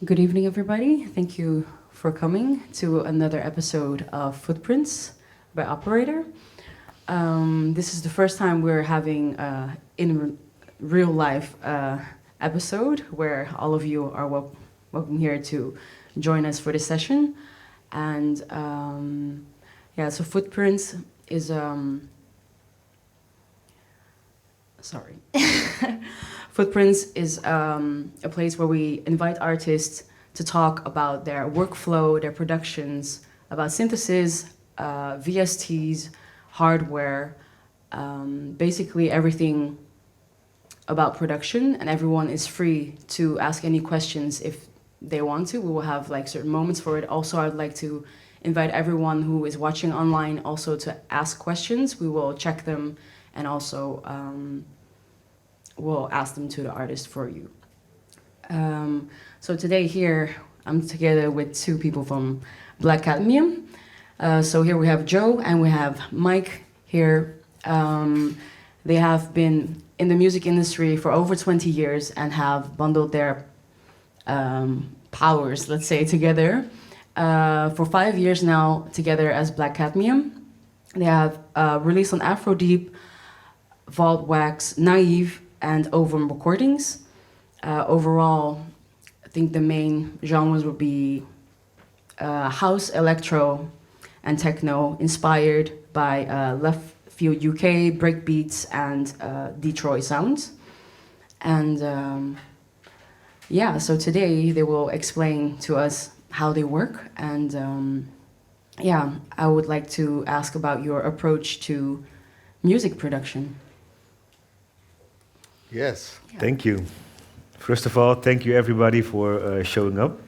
Good evening, everybody. Thank you for coming to another episode of Footprints by Operator. This is the first time we're having in real life episode where all of you are welcome here to join us for this session. And so Footprints is sorry. Footprints is a place where we invite artists to talk about their workflow, their productions, about synthesis, VSTs, hardware, basically everything about production. And everyone is free to ask any questions if they want to. We will have like certain moments for it. Also, I'd like to invite everyone who is watching online also to ask questions. We will check them and also we'll ask them to the artist for you. So today here, I'm together with two people from Black Cadmium. So here we have Joe and we have Mike here. They have been in the music industry for over 20 years and have bundled their powers, let's say, together. For 5 years now, together as Black Cadmium. They have released on Afro Deep, Vault Wax, Naive, and Ovum recordings. Overall, I think the main genres would be house, electro, and techno, inspired by left field UK, breakbeats, and Detroit sounds. And so today they will explain to us how they work. And I would like to ask about your approach to music production. Yes, Yeah. thank you. First of all, thank you everybody for showing up.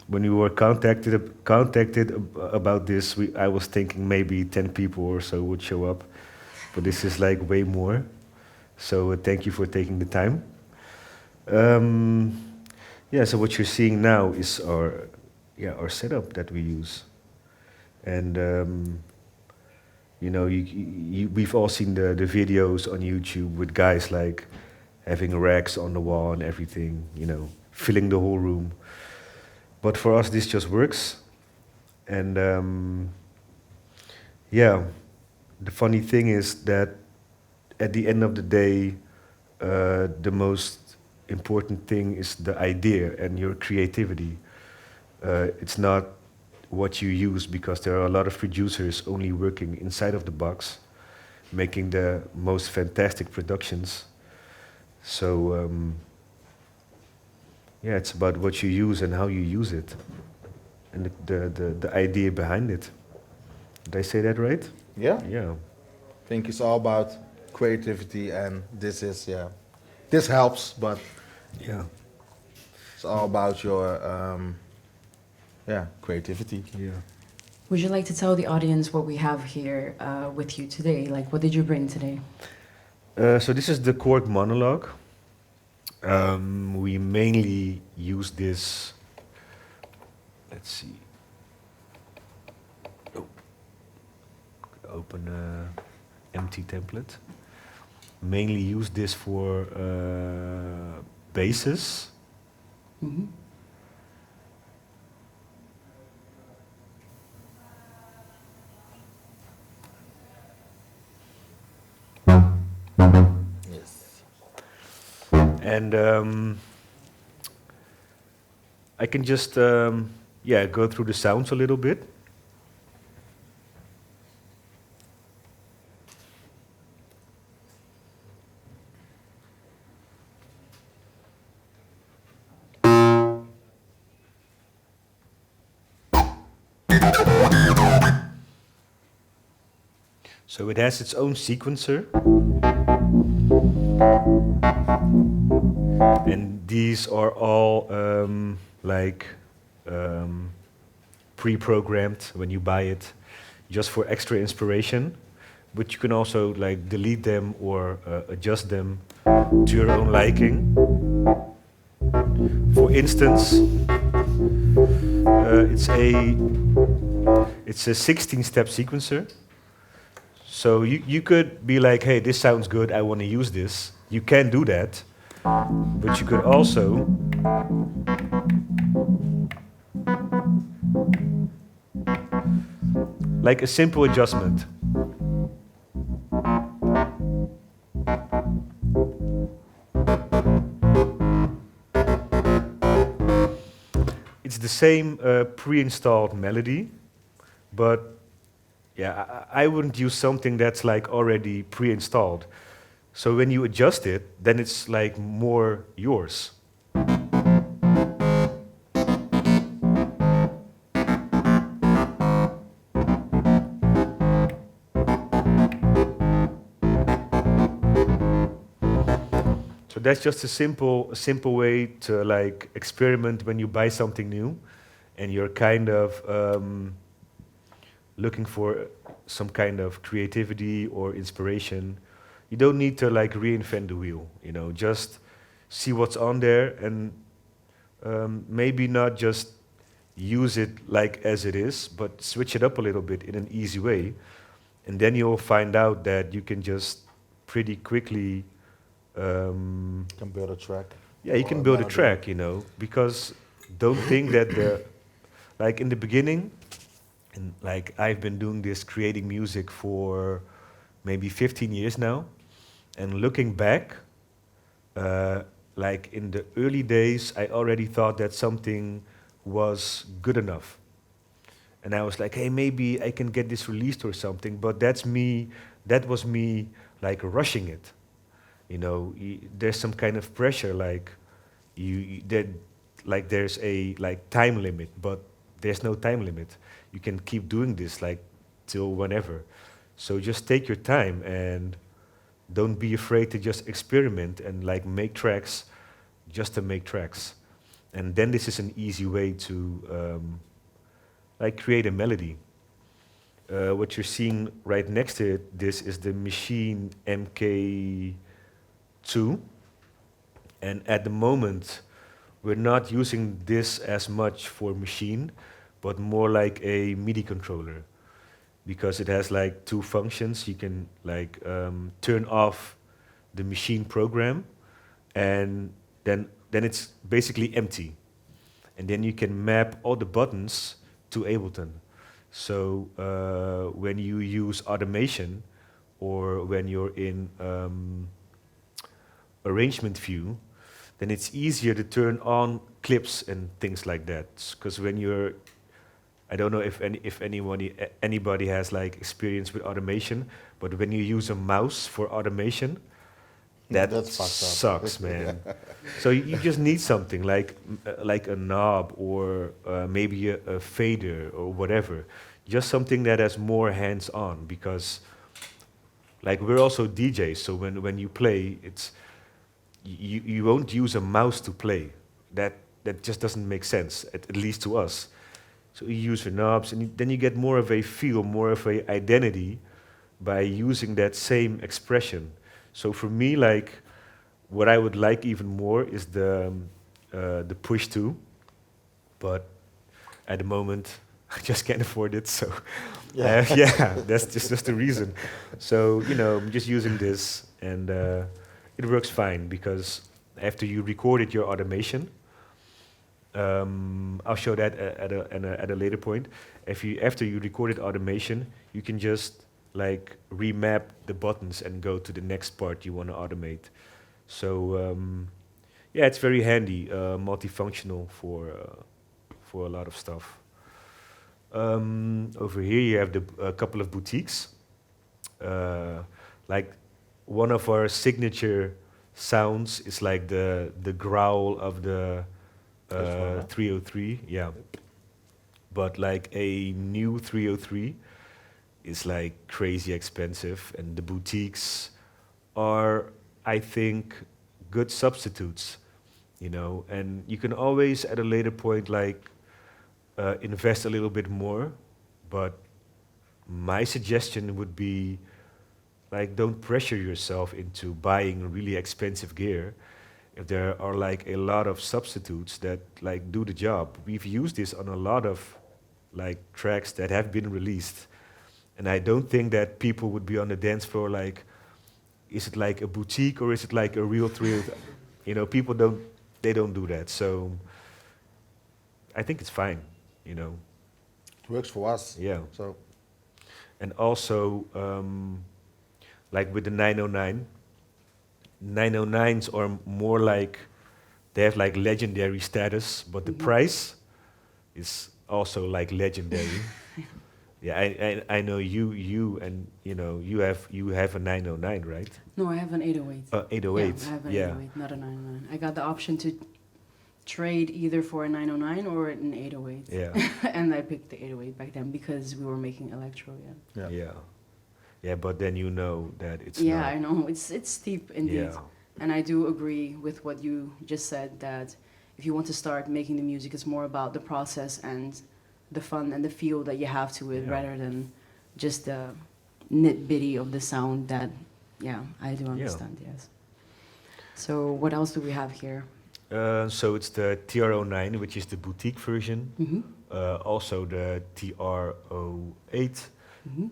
When we were contacted about this, I was thinking maybe 10 people or so would show up, but this is like way more. So thank you for taking the time. So what you're seeing now is our setup that we use, and we've all seen the videos on YouTube with guys like having racks on the wall and everything, filling the whole room. But for us, this just works. And the funny thing is that at the end of the day, the most important thing is the idea and your creativity. It's not what you use, because there are a lot of producers only working inside of the box, making the most fantastic productions. So it's about what you use and how you use it, and the idea behind it. Did I say that right? Yeah, Yeah. I think it's all about creativity, and this helps, but Yeah. it's all about your creativity. Yeah. Would you like to tell the audience what we have here with you today? Like, what did you bring today? So this is the chord monologue. We mainly use this. Let's see. Oh. Open empty template. Mainly use this for basses. Mm-hmm. Yes. And I can just go through the sounds a little bit. So it has its own sequencer. And these are all pre-programmed when you buy it, just for extra inspiration. But you can also like delete them or adjust them to your own liking. For instance, it's a 16-step sequencer. So you could be like, hey, this sounds good, I want to use this. You can do that, but you could also Like a simple adjustment. It's the same pre-installed melody, but yeah, I wouldn't use something that's like already pre-installed. So when you adjust it, then it's like more yours. So that's just a simple way to like experiment when you buy something new, and you're kind of looking for some kind of creativity or inspiration. You don't need to like reinvent the wheel, you know, just see what's on there and maybe not just use it like as it is, but switch it up a little bit in an easy way. And then you'll find out that you can just pretty quickly, Can build a track. yeah, you or can build a melody. track, you know, because don't think that like in the beginning, and like I've been doing this creating music for maybe 15 years now, and looking back, like in the early days, I already thought that something was good enough. And I was like, hey, maybe I can get this released or something, but that was me like rushing it. You know, there's some kind of pressure, like that, like there's a like time limit, but there's no time limit. You can keep doing this like till whenever. So just take your time and don't be afraid to just experiment and like make tracks just to make tracks. And then this is an easy way to like create a melody. What you're seeing right next to it, this is the Machine MK2. And at the moment, we're not using this as much for machine, but more like a MIDI controller, because it has like two functions. You can like turn off the machine program, and then it's basically empty. And then you can map all the buttons to Ableton. So when you use automation, or when you're in arrangement view, then it's easier to turn on clips and things like that. Because when you're, I don't know if anybody has like experience with automation, but when you use a mouse for automation, that That's fucked up. sucks, man. So you just need something like a knob, or maybe a fader or whatever. Just something that has more hands-on, because like we're also DJs. So when you play, it's you won't use a mouse to play. That just doesn't make sense, at least to us. So you use your knobs, and then you get more of a feel, more of a identity by using that same expression. So for me, like, what I would like even more is the push to, but at the moment I just can't afford it. So Yeah. yeah, that's just the reason. So you know, I'm just using this, and it works fine, because after you recorded your automation, I'll show that at a later point. After you recorded automation, you can just like remap the buttons and go to the next part you want to automate. So yeah, it's very handy, multifunctional for a lot of stuff. Over here you have a couple of boutiques. Like one of our signature sounds is like the growl of the This one, huh? 303, yeah. But like a new 303 is like crazy expensive, and the boutiques are, I think, good substitutes, you know. And you can always at a later point like invest a little bit more, but my suggestion would be like don't pressure yourself into buying really expensive gear if there are like a lot of substitutes that like do the job. We've used this on a lot of like tracks that have been released, and I don't think that people would be on the dance floor like, is it like a boutique or is it like a real thrill? You know, people don't they don't do that. So I think it's fine, you know. Works for us. Yeah. So And also, like with the 909, 909s are more like they have like legendary status, but the price is also like legendary. Yeah, I know you and you know you have a 909, right? No, I have an 808. 808. Yeah, I have an Yeah. 808, not a 909. I got the option to trade either for a 909 or an 808. Yeah. And I picked the 808 back then because we were making electro, yeah. yeah. Yeah. Yeah, but then you know that it's Yeah, not. I know. It's steep indeed. Yeah. And I do agree with what you just said that if you want to start making the music, it's more about the process and the fun and the feel that you have to it Yeah. rather than just the nitty of the sound that, yeah, I do understand, yes. So what else do we have here? So it's the TR09, which is the boutique version. Mm-hmm. Also the TR08, Mm-hmm.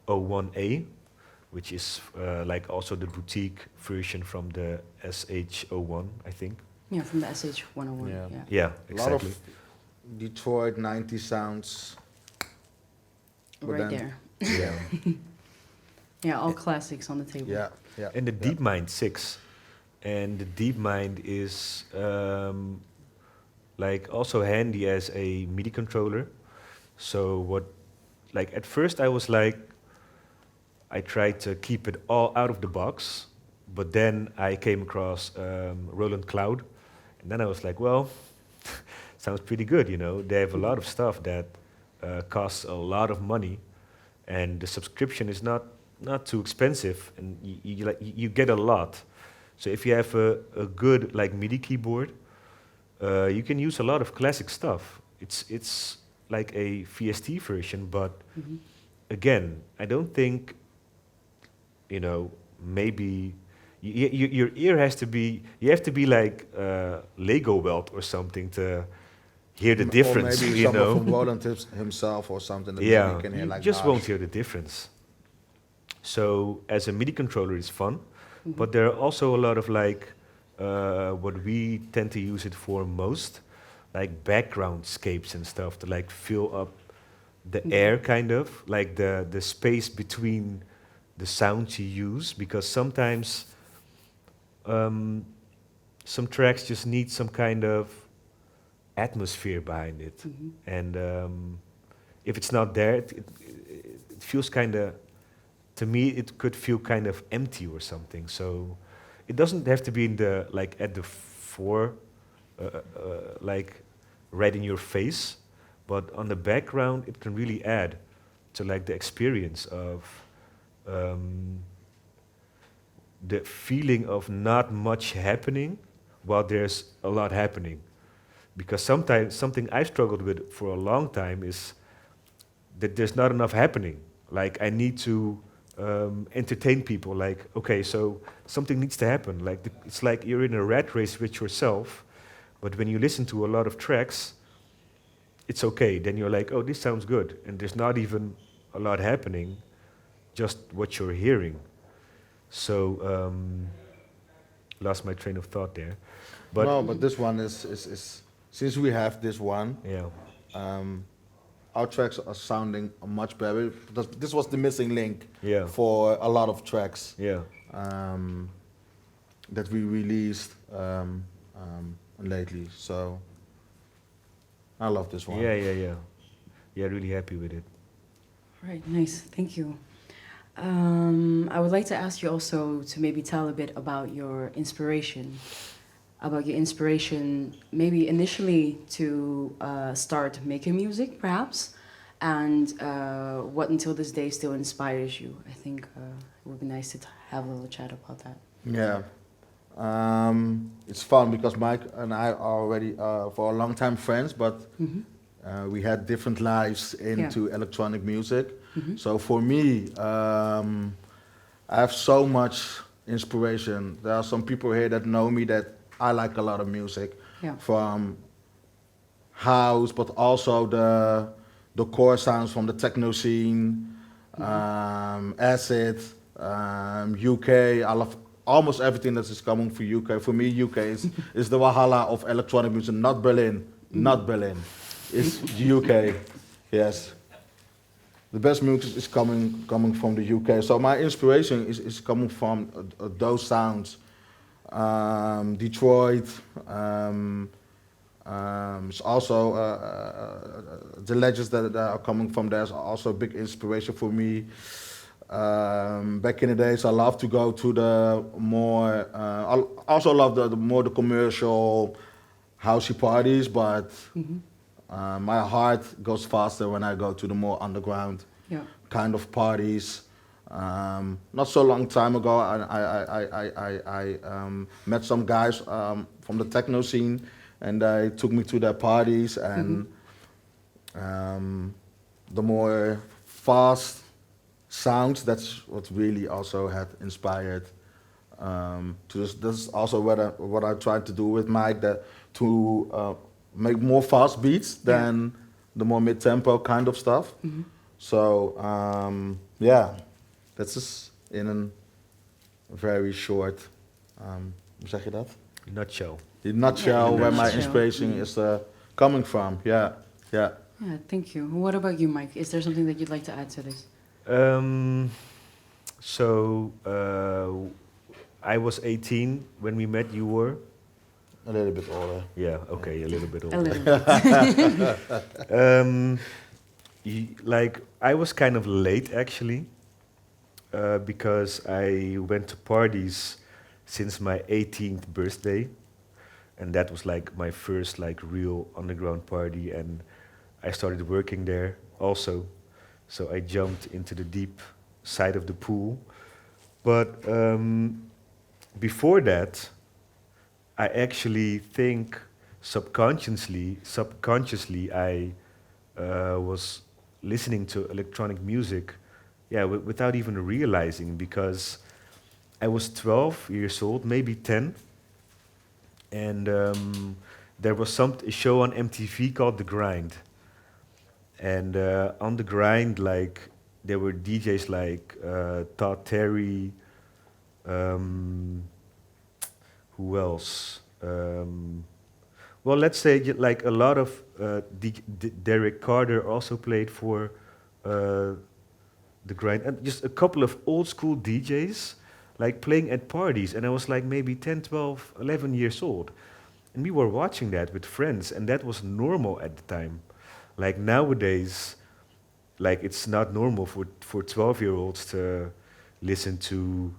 SH01A, which is like also the boutique version from the SH01, I think. Yeah, from the SH101, Yeah. yeah. Yeah, A lot exactly. of Detroit 90 sounds. But Right then- there. Yeah. Yeah, all classics on the table. Yeah, yeah. And the yeah. DeepMind 6. And the DeepMind is like also handy as a MIDI controller. So what, like at first I was like, I tried to keep it all out of the box, but then I came across Roland Cloud, and then I was like, well, sounds pretty good, you know. They have a lot of stuff that costs a lot of money, and the subscription is not too expensive, and you get a lot. So if you have a good like MIDI keyboard, you can use a lot of classic stuff. It's like a VST version, but Mhm. again, I don't think, you know, maybe your ear has to be, you have to be like Lego welt or something to hear the difference, Or maybe you someone know. from Roland himself or something that Yeah, maybe can hear you like just that. won't hear the difference. So as a MIDI controller, it's fun, Mhm. but there are also a lot of like what we tend to use it for most, like background scapes and stuff to like fill up the Mhm. air, kind of like the space between the sounds you use, because sometimes some tracks just need some kind of atmosphere behind it, Mhm. and if it's not there, it feels kind of, to me, it could feel kind of empty or something. So it doesn't have to be in the like at the fore, like right in your face, but on the background, it can really add to like the experience of the feeling of not much happening while there's a lot happening. Because sometimes something I've struggled with for a long time is that there's not enough happening. Like I need to entertain people. Like, okay, so something needs to happen. Like it's like you're in a rat race with yourself. But when you listen to a lot of tracks, it's okay. Then you're like, oh, this sounds good, and there's not even a lot happening, just what you're hearing. So lost my train of thought there. But no, but this one is since we have this one, yeah, our tracks are sounding much better. Because this was the missing link yeah, for a lot of tracks yeah, that we released lately. So I love this one. yeah. Really happy with it. Right, nice, thank you. I would like to ask you also to maybe tell a bit about your inspiration, maybe initially to start making music, perhaps, and what until this day still inspires you. I think it would be nice to have a little chat about that. Yeah. It's fun because Mike and I are already for a long time friends, but Mm-hmm. we had different lives into electronic music. Mm-hmm. So for me, I have so much inspiration. There are some people here that know me that I like a lot of music, Yeah. from house, but also the core sounds from the techno scene, acid, UK. I love almost everything that is coming for UK. For me, UK is the Valhalla of electronic music, not Berlin, not Berlin. It's UK. Yes, the best music is coming from the UK. So my inspiration is coming from those sounds. Detroit. It's also the legends that are coming from there is also a big inspiration for me. Back in the days, I love to go to the more. I also love the more the commercial, housey parties, but my heart goes faster when I go to the more underground Yeah. kind of parties. Not so long time ago, I met some guys from the techno scene, and they took me to their parties, and the more fast sounds. That's what really also had inspired. To this is also what I tried to do with Mike, that to make more fast beats than the more mid tempo kind of stuff. So yeah, that's just in a very short, hoe zeg je dat? Nutshell. In a nutshell, In a where my nutshell. inspiration is coming from. Yeah, yeah. Yeah, thank you. What about you, Mike? Is there something that you'd like to add to this? So I was 18 when we met. You were? A little bit older. Yeah. Okay, a little bit A older. little bit. Like I was kind of late actually, because I went to parties since my 18th birthday, and that was like my first like real underground party, and I started working there also. So I jumped into the deep side of the pool. But before that, I actually think subconsciously, I was listening to electronic music, yeah, without even realizing, because I was 12 years old, maybe 10, and there was a show on MTV called The Grind. And on The Grind, like, there were DJs like Todd Terry, um, who else? Well, let's say like a lot of Derek Carter also played for The Grind, and just a couple of old school DJs like playing at parties, and I was like maybe 10, 12, 11 years old, and we were watching that with friends, and that was normal at the time. Like nowadays, like it's not normal for 12-year-olds to listen to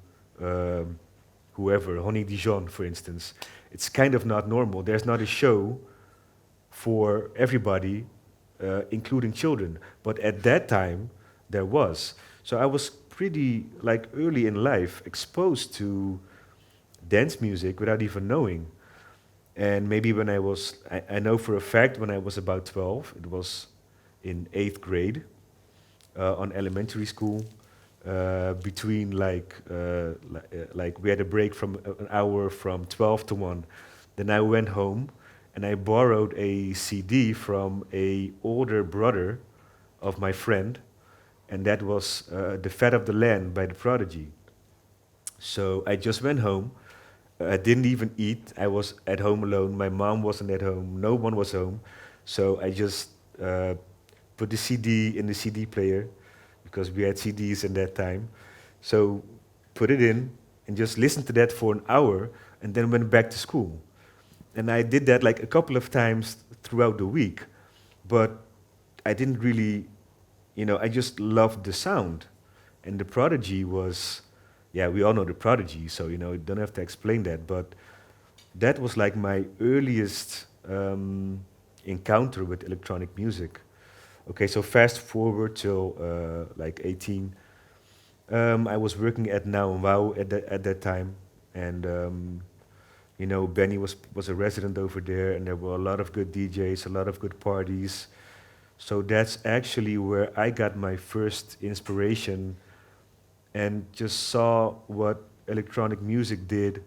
whoever, Honey Dijon, for instance. It's kind of not normal. There's not a show for everybody, including children. But at that time, there was. So I was pretty, like, early in life exposed to dance music without even knowing. And maybe when I know for a fact when I was about 12, it was in 8th grade, on elementary school, between like we had a break from an hour from 12 to 1. Then I went home and I borrowed a CD from a older brother of my friend, and that was The Fat of the Land by The Prodigy. So I just went home. I didn't even eat. I was at home alone. My mom wasn't at home. No one was home. So I just put the CD in the CD player, because we had CDs in that time. So put it in and just listened to that for an hour, and then went back to school. And I did that like a couple of times throughout the week, but I didn't really, I just loved the sound. And The Prodigy was, yeah, we all know The Prodigy, so you don't have to explain that. But that was like my earliest encounter with electronic music. Okay, so fast forward till like 18. I was working at Now and Wow at that time, and Benny was a resident over there, and there were a lot of good DJs, a lot of good parties. So that's actually where I got my first inspiration, and just saw what electronic music did,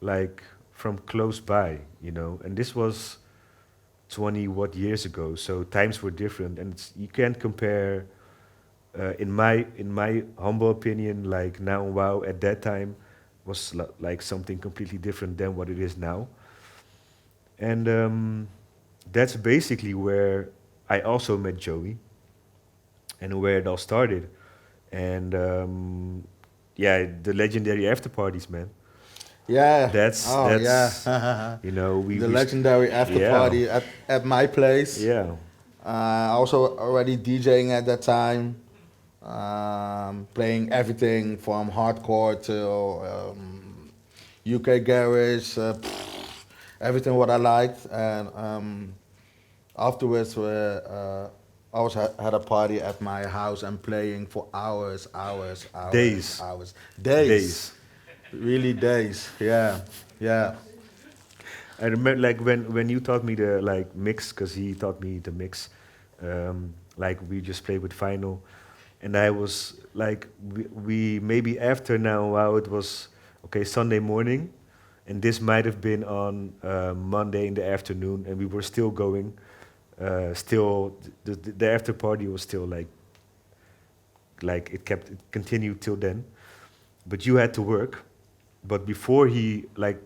like from close by, And this was 20 what years ago, so times were different, and you can't compare in my humble opinion, like now wow at that time was like something completely different than what it is now. And that's basically where I also met Joey and where it all started. And yeah, the legendary after parties, man. Yeah. Oh That's yeah. you know The we legendary after yeah, party at my place. yeah, Also already DJing at that time. Playing everything from hardcore to UK garage, everything what I liked. And afterwards, I was had a party at my house and playing for hours, hours, hours, days, hours, days, days. really days. Yeah, yeah. I remember like when you taught me the like mix, because he taught me the mix. Like we just played with vinyl, and I was like, we maybe after now, wow, it was okay Sunday morning, and this might have been on Monday in the afternoon, and we were still going. Still, the after party was still like it continued till then. But you had to work. But before he like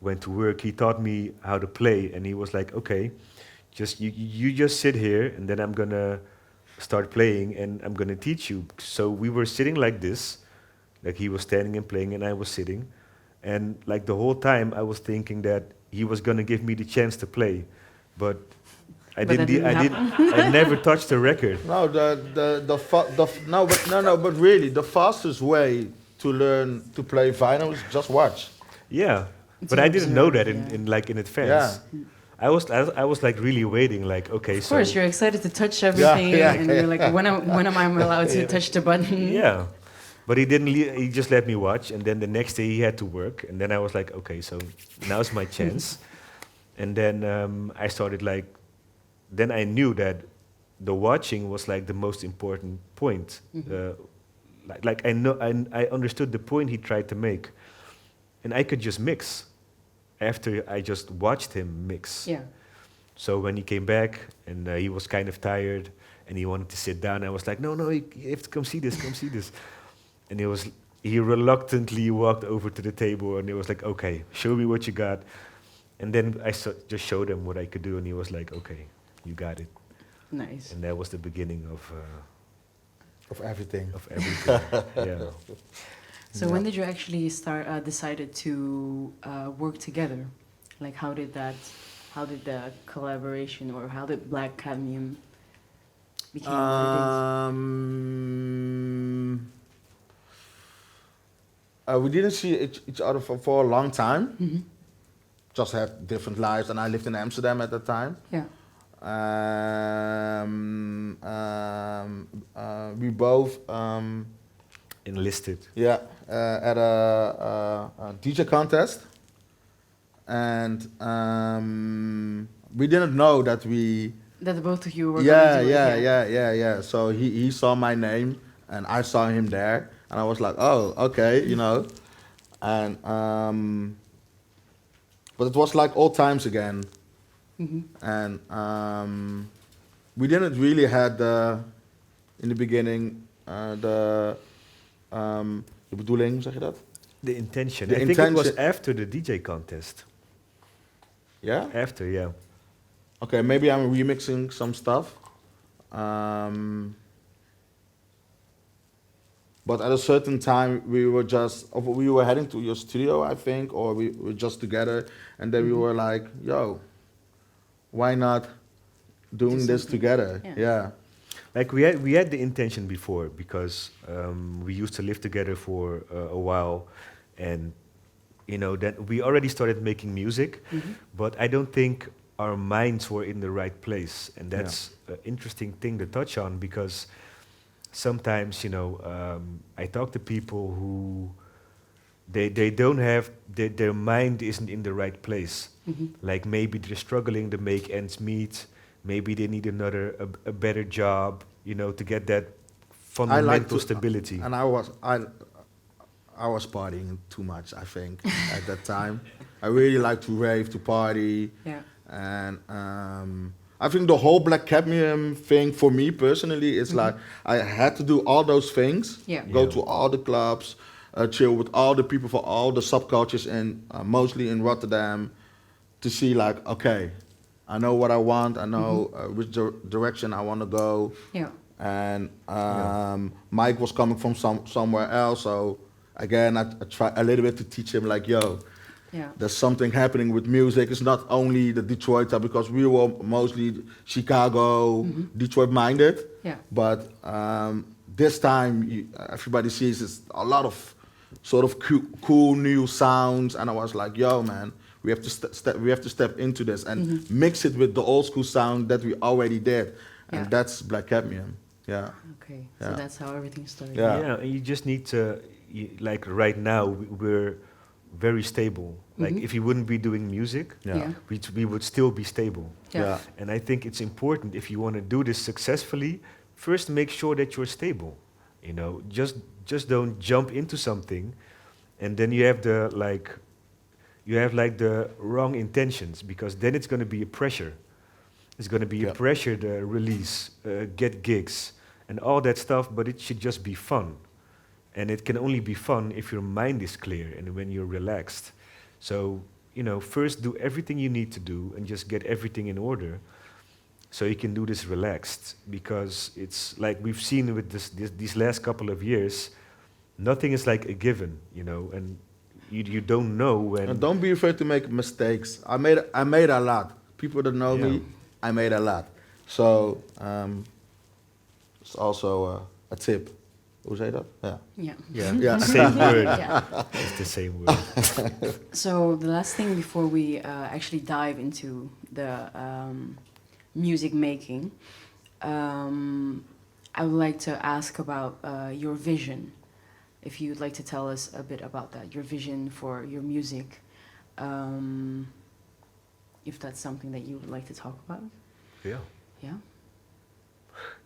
went to work, he taught me how to play, and he was like, okay, just you just sit here, and then I'm gonna start playing, and I'm gonna teach you. So we were sitting like this, like he was standing and playing, and I was sitting, and like the whole time I was thinking that he was gonna give me the chance to play, but But that didn't I did happen. I never touched the record. No, no, but no, but really, the fastest way to learn to play vinyl is just watch. Yeah, but To I didn't know observe, that yeah. in like in Yeah, advance. I was like really waiting, like okay, Of so course, you're excited to touch yeah, everything, yeah, and you're like, yeah. when am I allowed to Yeah. touch the button? yeah, but he didn't. He just let me watch, and then the next day he had to work, and then I was like, okay, so now's my chance. And then I started like, then I knew that the watching was like the most important point. Like I know I understood the point he tried to make, and I could just mix after I just watched him mix. Yeah. So when he came back and he was kind of tired and he wanted to sit down, I was like, no, no, you have to come see this, come see this. And he reluctantly walked over to the table and he was like, okay, show me what you got. And then I just showed him what I could do, and he was like, okay, you got it. Nice. And that was the beginning Of everything. of everything. Yeah. So when did you actually start decided to work together? Like how did the collaboration, or how did Black Cadmium became what We didn't see each other for a long time. it is? Just had different lives, and I lived in Amsterdam at that time. Yeah. We both, Enlisted. yeah, at a DJ contest, and we didn't know that we. That the both of you were Yeah, going to do yeah, it. yeah, yeah, yeah. So he saw my name, and I saw him there, and I was like, oh, okay, you know, and but it was like old times again, and we didn't really had in the beginning de bedoeling, hoe zeg je dat? The intention. The I think it was intention- after the DJ contest. Yeah. After, yeah. Okay, maybe I'm remixing some stuff. But at a certain time, we were heading to your studio, I think, or we were just together, and then we were like, "Yo, why not doing this something. together?" Yeah. Yeah, Like we had the intention before, because we used to live together for a while, and you know that we already started making music, but I don't think our minds were in the right place, and that's an interesting thing to touch on, because sometimes I talk to people who they don't have their mind isn't in the right place. Like maybe they're struggling to make ends meet. Maybe they need a better job, to get that fundamental stability. and I was partying too much, I think, at that time. I really like to rave, to party, Yeah. and I think the whole Black Cadmium thing for me personally is like I had to do all those things, Yeah. go Yeah. to all the clubs, chill with all the people for all the subcultures, and mostly in Rotterdam, to see like, okay, I know what I want, I know which direction I want to go, Yeah. and Yeah. Mike was coming from somewhere else, so again I try a little bit to teach him like, yo, Yeah. there's something happening with music. It's not only the Detroit because we were mostly Chicago, Detroit minded, Yeah. but this time everybody sees it's a lot of sort of cool new sounds, and I was like, yo, man, we have to we have to step into this and mix it with the old school sound that we already did, and Yeah. that's Black Cadmium. Yeah, Okay. So Yeah. that's how everything started. Yeah. Yeah, and you just need to, like right now, we're very stable. Like if you wouldn't be doing music, Yeah. Yeah. we would still be stable. Yeah. Yeah. And I think it's important if you want to do this successfully, first make sure that you're stable. You know, just don't jump into something, and then you have the wrong intentions, because then it's going to be a pressure. It's going to be a Yeah. pressure to release, get gigs, and all that stuff. But it should just be fun, and it can only be fun if your mind is clear and when you're relaxed. So first do everything you need to do and just get everything in order, so you can do this relaxed. Because it's like we've seen with these last couple of years, nothing is like a given, and you don't know when. And don't be afraid to make mistakes. I made a lot. People that know Yeah. me, I made a lot. So it's also a tip. Hoe zei je dat? Yeah. Yeah. Yeah, Yeah. same word. Yeah. It's the same word. So the last thing before we actually dive into the music making, I would like to ask about your vision. If you'd like to tell us a bit about that, your vision for your music, if that's something that you would like to talk about. Yeah. Yeah.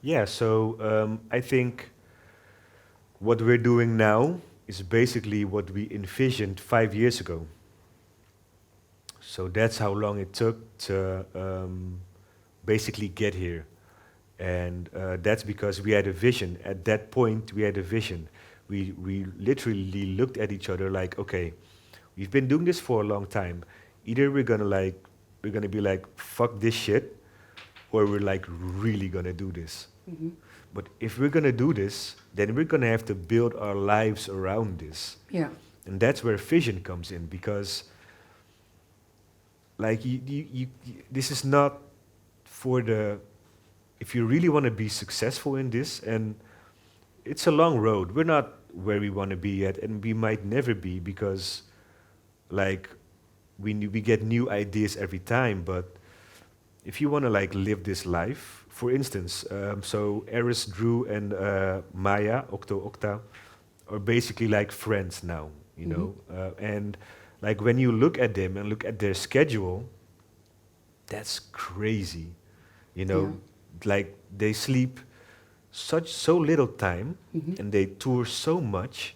Yeah. So I think what we're doing now is basically what we envisioned 5 years ago. So that's how long it took to basically get here. And that's because we had a vision. At that point, we had a vision. We literally looked at each other like, okay, we've been doing this for a long time. Either we're gonna be like, fuck this shit, or we're like really gonna do this. Mm-hmm. But if we're gonna do this, then we're gonna have to build our lives around this. Yeah. And that's where vision comes in, because like this is not for the, if you really want to be successful in this, and it's a long road. We're not where we want to be yet, and we might never be, because like we get new ideas every time. But if you want to like live this life, for instance, so Eris, Drew, and Maya, Octa, are basically like friends now, and like when you look at them and look at their schedule, that's crazy, like they sleep so little time, and they tour so much.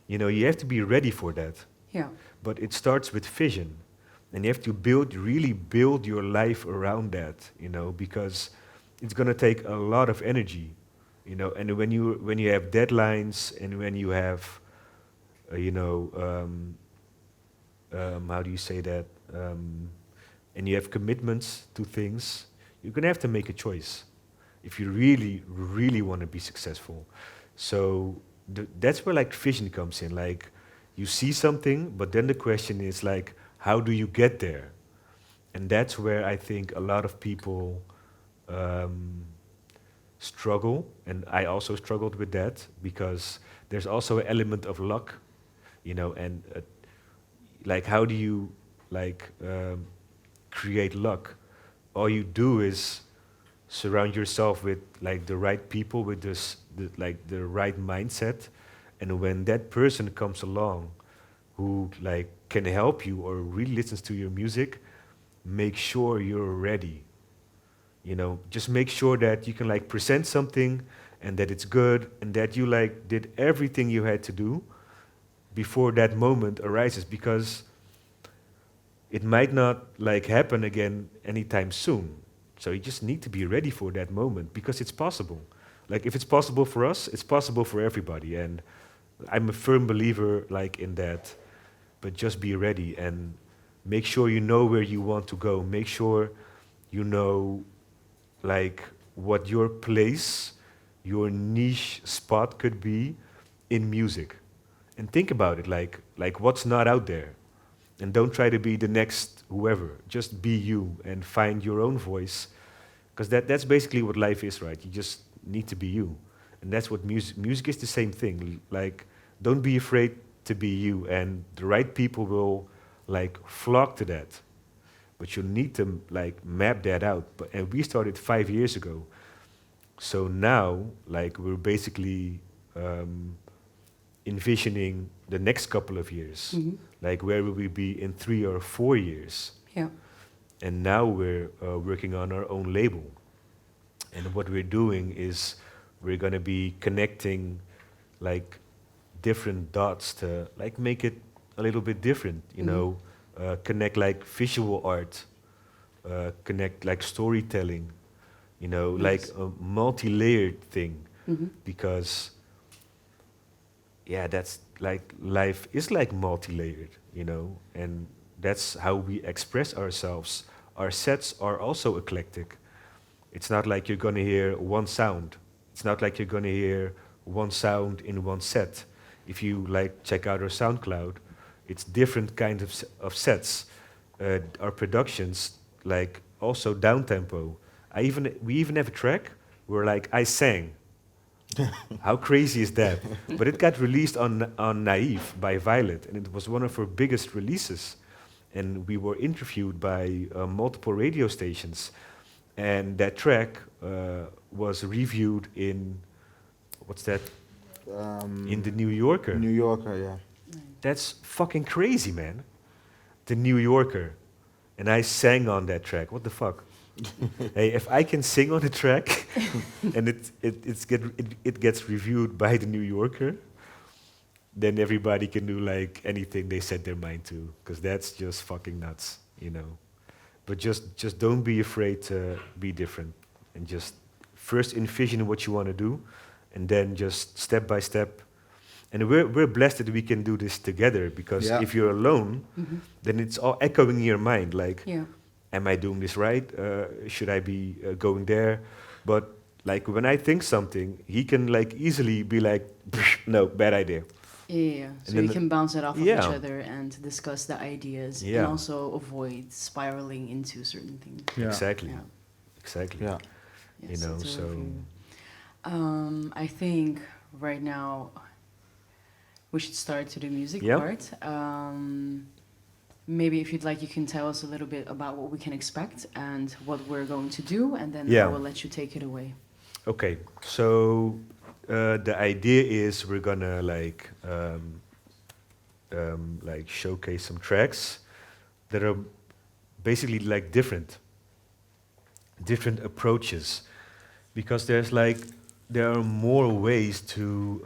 You have to be ready for that. Yeah. But it starts with vision, and you have to really build your life around that, because it's gonna take a lot of energy, and when you have deadlines, and when you have, how do you say that, and you have commitments to things, you're gonna have to make a choice if you really want to be successful. So that's where like vision comes in. Like you see something, but then the question is like, how do you get there? And that's where I think a lot of people struggle, and I also struggled with that, because there's also an element of luck, and like how do you like create luck? All you do is surround yourself with like the right people, with the right mindset, and when that person comes along who like can help you or really listens to your music, make sure you're ready. Just make sure that you can like present something, and that it's good, and that you like did everything you had to do before that moment arises, because it might not like happen again anytime soon. So you just need to be ready for that moment because it's possible. Like if it's possible for us, it's possible for everybody. And I'm a firm believer like in that. But just be ready and make sure you know where you want to go. Make sure you know like what your place, your niche spot could be in music. And think about it like what's not out there. And don't try to be the next whoever. Just be you and find your own voice. Because that's basically what life is, right? You just need to be you. And that's what music is the same thing. Like, don't be afraid to be you. And the right people will, like, flock to that. But you need to, like, map that out. And we started 5 years ago. So now, like, we're basically envisioning the next couple of years. Mm-hmm. Like, where will we be in 3 or 4 years? Yeah. And now we're working on our own label. And what we're doing is we're going to be connecting like different dots to like make it a little bit different, you know, connect like visual art, connect like storytelling, you know, like a multi-layered thing. Because, yeah, that's like life is like multi-layered, you know, and that's how we express ourselves. Our sets are also eclectic. It's not like you're going to hear one sound. It's not like you're going to hear one sound in one set. If you like check out our SoundCloud, it's different kinds of sets. Our productions like also down tempo. We even have a track where like I sang. How crazy is that? But it got released on Naive by Violet, and it was one of her biggest releases. And we were interviewed by multiple radio stations. And that track was reviewed in, what's that? In the New Yorker. New Yorker, yeah. That's fucking crazy, man. The New Yorker. And I sang on that track. What the fuck? Hey, if I can sing on a track and it gets reviewed by the New Yorker, then everybody can do like anything they set their mind to, because that's just fucking nuts, you know. But just don't be afraid to be different, and just first envision what you want to do, and then just step by step. And we're blessed that we can do this together, because if you're alone, then it's all echoing in your mind, like, am I doing this right? Should I be going there? But like when I think something, he can like easily be like, no, bad idea. Yeah, so you can bounce it off of each other and discuss the ideas, and also avoid spiraling into certain things. Exactly. Exactly. Yeah. You know, so I think right now we should start to the music part. Maybe if you'd like, you can tell us a little bit about what we can expect and what we're going to do, and then I will let you take it away. Okay, so the idea is we're gonna like showcase some tracks that are basically like different approaches, because there are more ways to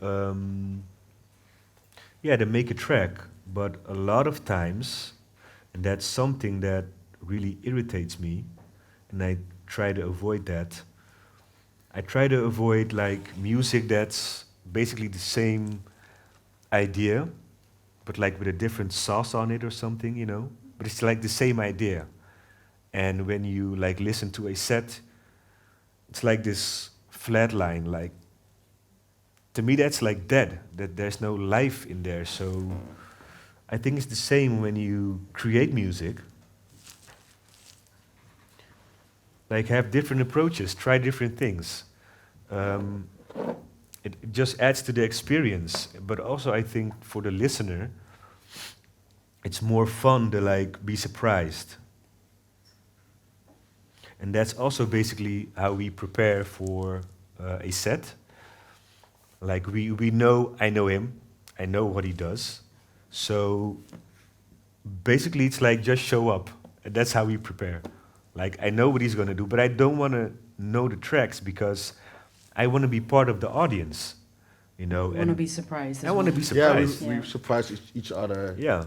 to make a track, but a lot of times, and that's something that really irritates me, and I try to avoid that. I try to avoid like music that's basically the same idea, but like with a different sauce on it or something, you know. But it's like the same idea. And when you like listen to a set, it's like this flat line. Like, to me, that's like dead. That there's no life in there. So I think it's the same when you create music. Like, have different approaches, try different things. It just adds to the experience, but also I think for the listener, it's more fun to like be surprised. And that's also basically how we prepare for a set. Like we know, I know him, I know what he does. So basically it's like just show up, and that's how we prepare. Like, I know what he's going to do, but I don't want to know the tracks because I want to be part of the audience, you know. I want to be surprised. I want to be surprised. Yeah, we surprise each other. Yeah.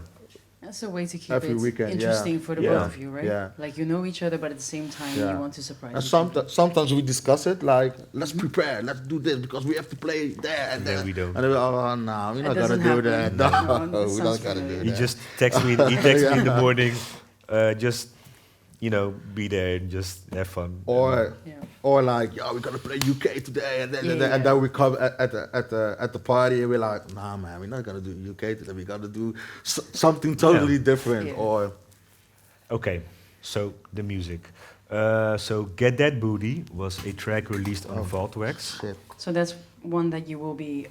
That's a way to keep every it weekend. Yeah, interesting for the Yeah. both of you, right? yeah. Like you know each other, but at the same time Yeah. you want to surprise And each other. sometimes we discuss it like, let's prepare, let's do this because we have to play there and And there. then we don't. And then we, oh no, we're It not gonna doesn't do happen. that. No, No, that we're sounds not gonna do familiar. He that. just texts me. He texts me in the Yeah. morning. Just be there and just have fun. Or Yeah. or like, yo, we're gonna play UK today, and then Yeah, and, then, yeah, and yeah. then we come at the party and we're like, nah, man, we're not gonna do UK today. We're gonna do something totally Yeah. different. Yeah. Or Okay, so the music. So Get That Booty was a track released on Oh. Vaultwax. shit. So that's one that you will be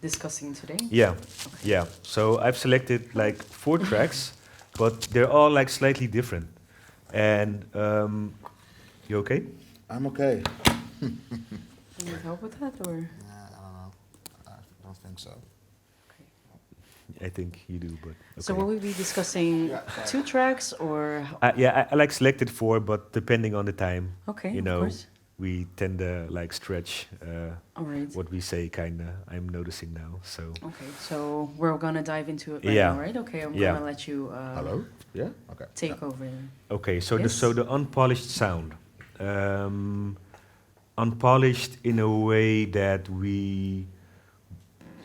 discussing today. Yeah, Okay. yeah. So I've selected like 4 tracks, but they're all like slightly different. And you okay? I'm okay. You need help with that, or? Yeah, I don't know. I don't think so. I think you do, but okay. So will we be discussing Yeah. 2 tracks or? Yeah, I like selected 4, but depending on the time, Okay, you of know, course. we tend to like stretch All right. what we say. Kinda, I'm noticing now. So Okay, so we're gonna dive into it right Yeah. now, right? Okay, I'm Yeah. gonna let you Hello? Yeah? Okay. take over. okay, so Yes. the unpolished sound, unpolished in a way that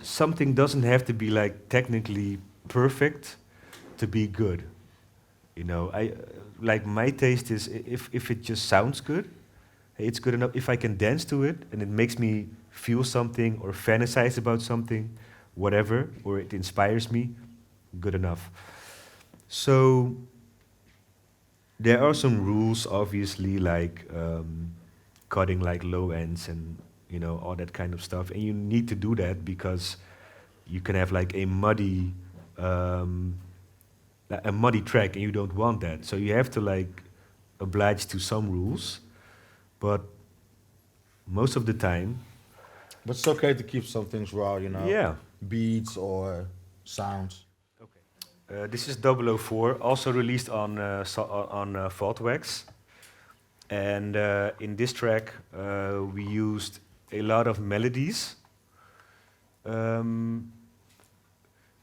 something doesn't have to be like technically perfect to be good. You know, I like my taste is if it just sounds good, hey, it's good enough. If I can dance to it and it makes me feel something or fantasize about something, whatever, or it inspires me, good enough. So there are some rules, obviously, like cutting like low ends and all that kind of stuff, and you need to do that because you can have like um, a muddy track, and you don't want that. So you have to like oblige to some rules, but most of the time, But it's okay to keep some things raw, you know? yeah. Beats or sounds. This is 004, also released on Vaultwax. And in this track, we used a lot of melodies,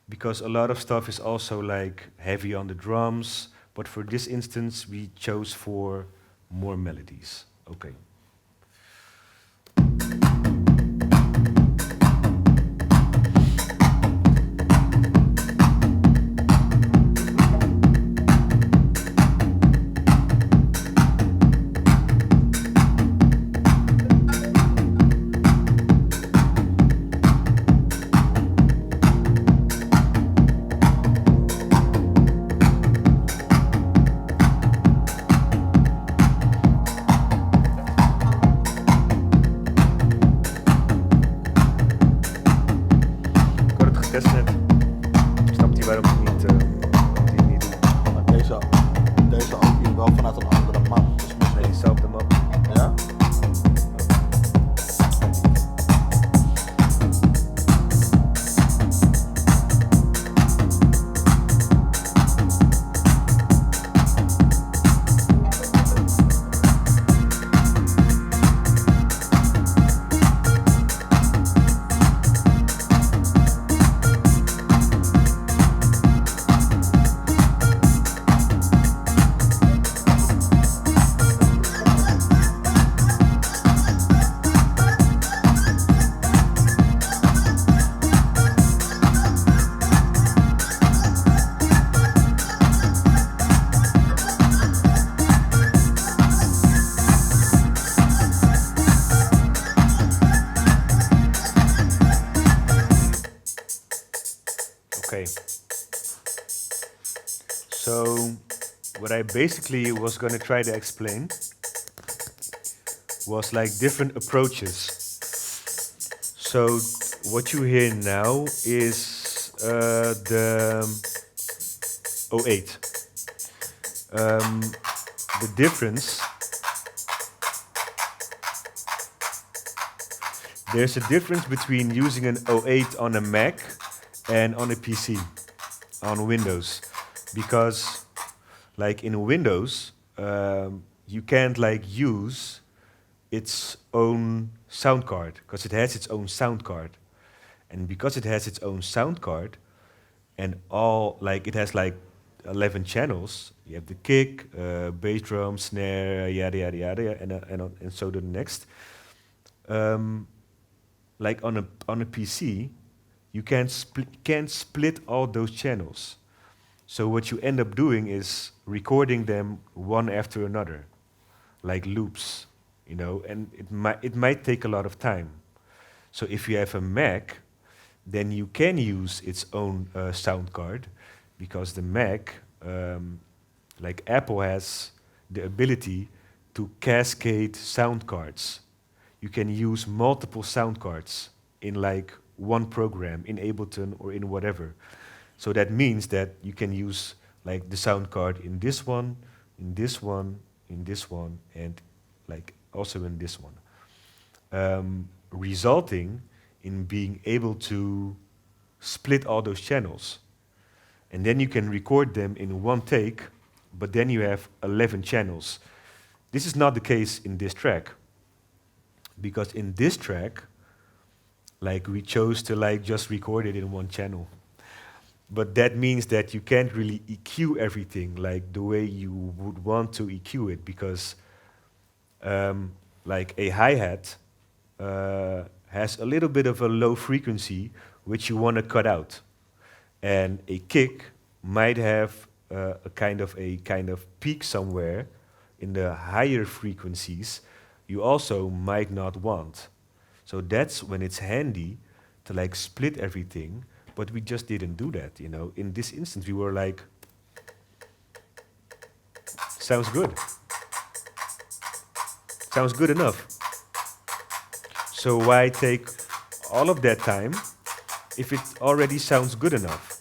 because a lot of stuff is also like heavy on the drums. But for this instance, we chose for more melodies. Okay. Ik had het getest net. Snapt hij waarom hij die niet doet? Maar deze ook hier wel vanuit een andere map. Dus Nee, diezelfde map. ja? Okay. So, what I basically was going to try to explain was like different approaches. So, what you hear now is the 08. The difference. There's a difference between using an 08 on a Mac and on a PC, on Windows, because like in Windows, you can't like use its own sound card because it has its own sound card, and because it has its own sound card, and all like it has like 11 channels. You have the kick, bass drum, snare, yada yada yada, and so the next. Um, like on a PC, you can't split all those channels. So what you end up doing is recording them one after another, like loops, and it might take a lot of time. So if you have a Mac, then you can use its own sound card, because the Mac, like Apple, has the ability to cascade sound cards. You can use multiple sound cards in like one program, in Ableton or in whatever. So that means that you can use like the sound card in this one, in this one, in this one, and like also in this one, resulting in being able to split all those channels. And then you can record them in one take, but then you have 11 channels. This is not the case in this track, because in this track, like we chose to like just record it in one channel. But that means that you can't really EQ everything like the way you would want to EQ it, because like a hi-hat has a little bit of a low frequency which you want to cut out, and a kick might have a kind of peak somewhere in the higher frequencies you also might not want. So that's when it's handy to like split everything, but we just didn't do that, In this instance, we were like, sounds good. Sounds good enough. So why take all of that time if it already sounds good enough?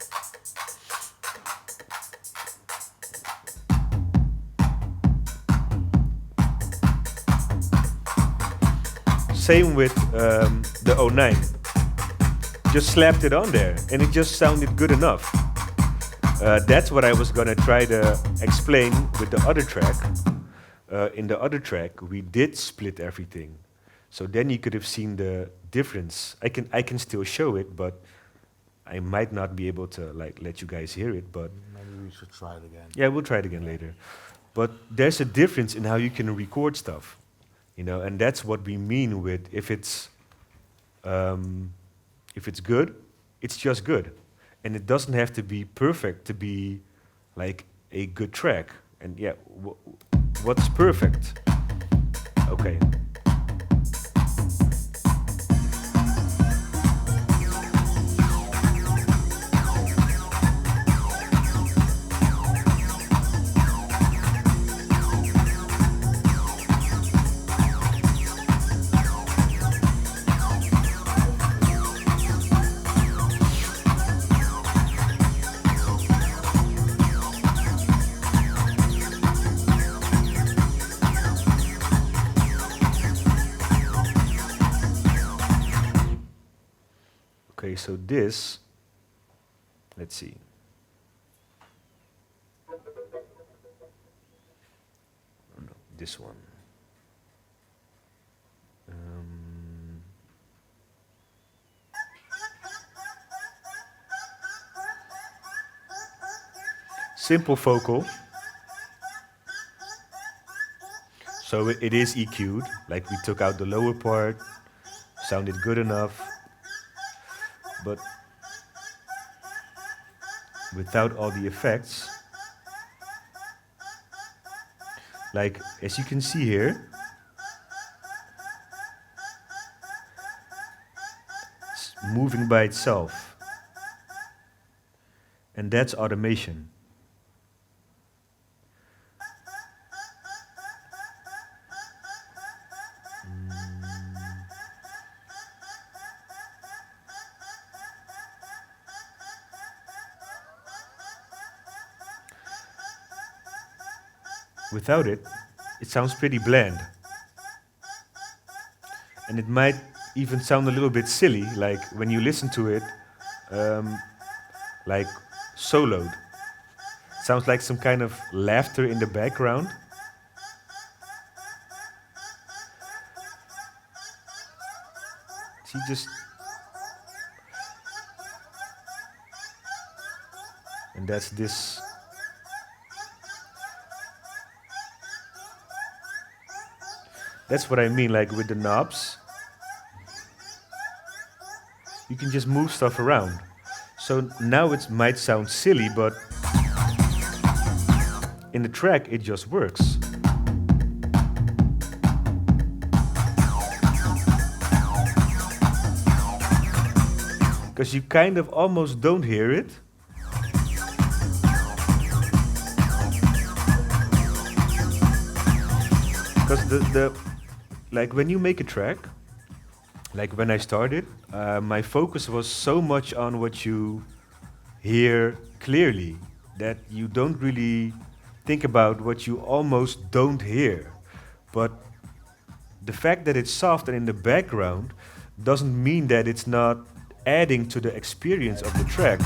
Same with the 09. Just slapped it on there, and it just sounded good enough. That's what I was gonna try to explain with the other track. In the other track, we did split everything, so then you could have seen the difference. I can still show it, but I might not be able to like let you guys hear it. But Maybe we should try it again. yeah, we'll try it again later. But there's a difference in how you can record stuff, and that's what we mean with if it's good, it's just good. And it doesn't have to be perfect to be like a good track. And yeah, what's perfect? Okay. Okay, so this, let's see. Oh, no, this one. Simple vocal. So it is EQ'd, like we took out the lower part, sounded good enough. But without all the effects, like as you can see here, it's moving by itself, and that's automation. Without it, it sounds pretty bland. And it might even sound a little bit silly, like when you listen to it, like soloed. Sounds like some kind of laughter in the background. See, just... And that's this That's what I mean, like with the knobs, you can just move stuff around. So now it might sound silly, but in the track it just works. Because you kind of almost don't hear it. Because like when you make a track, like when I started, my focus was so much on what you hear clearly that you don't really think about what you almost don't hear. But the fact that it's soft and in the background doesn't mean that it's not adding to the experience of the track.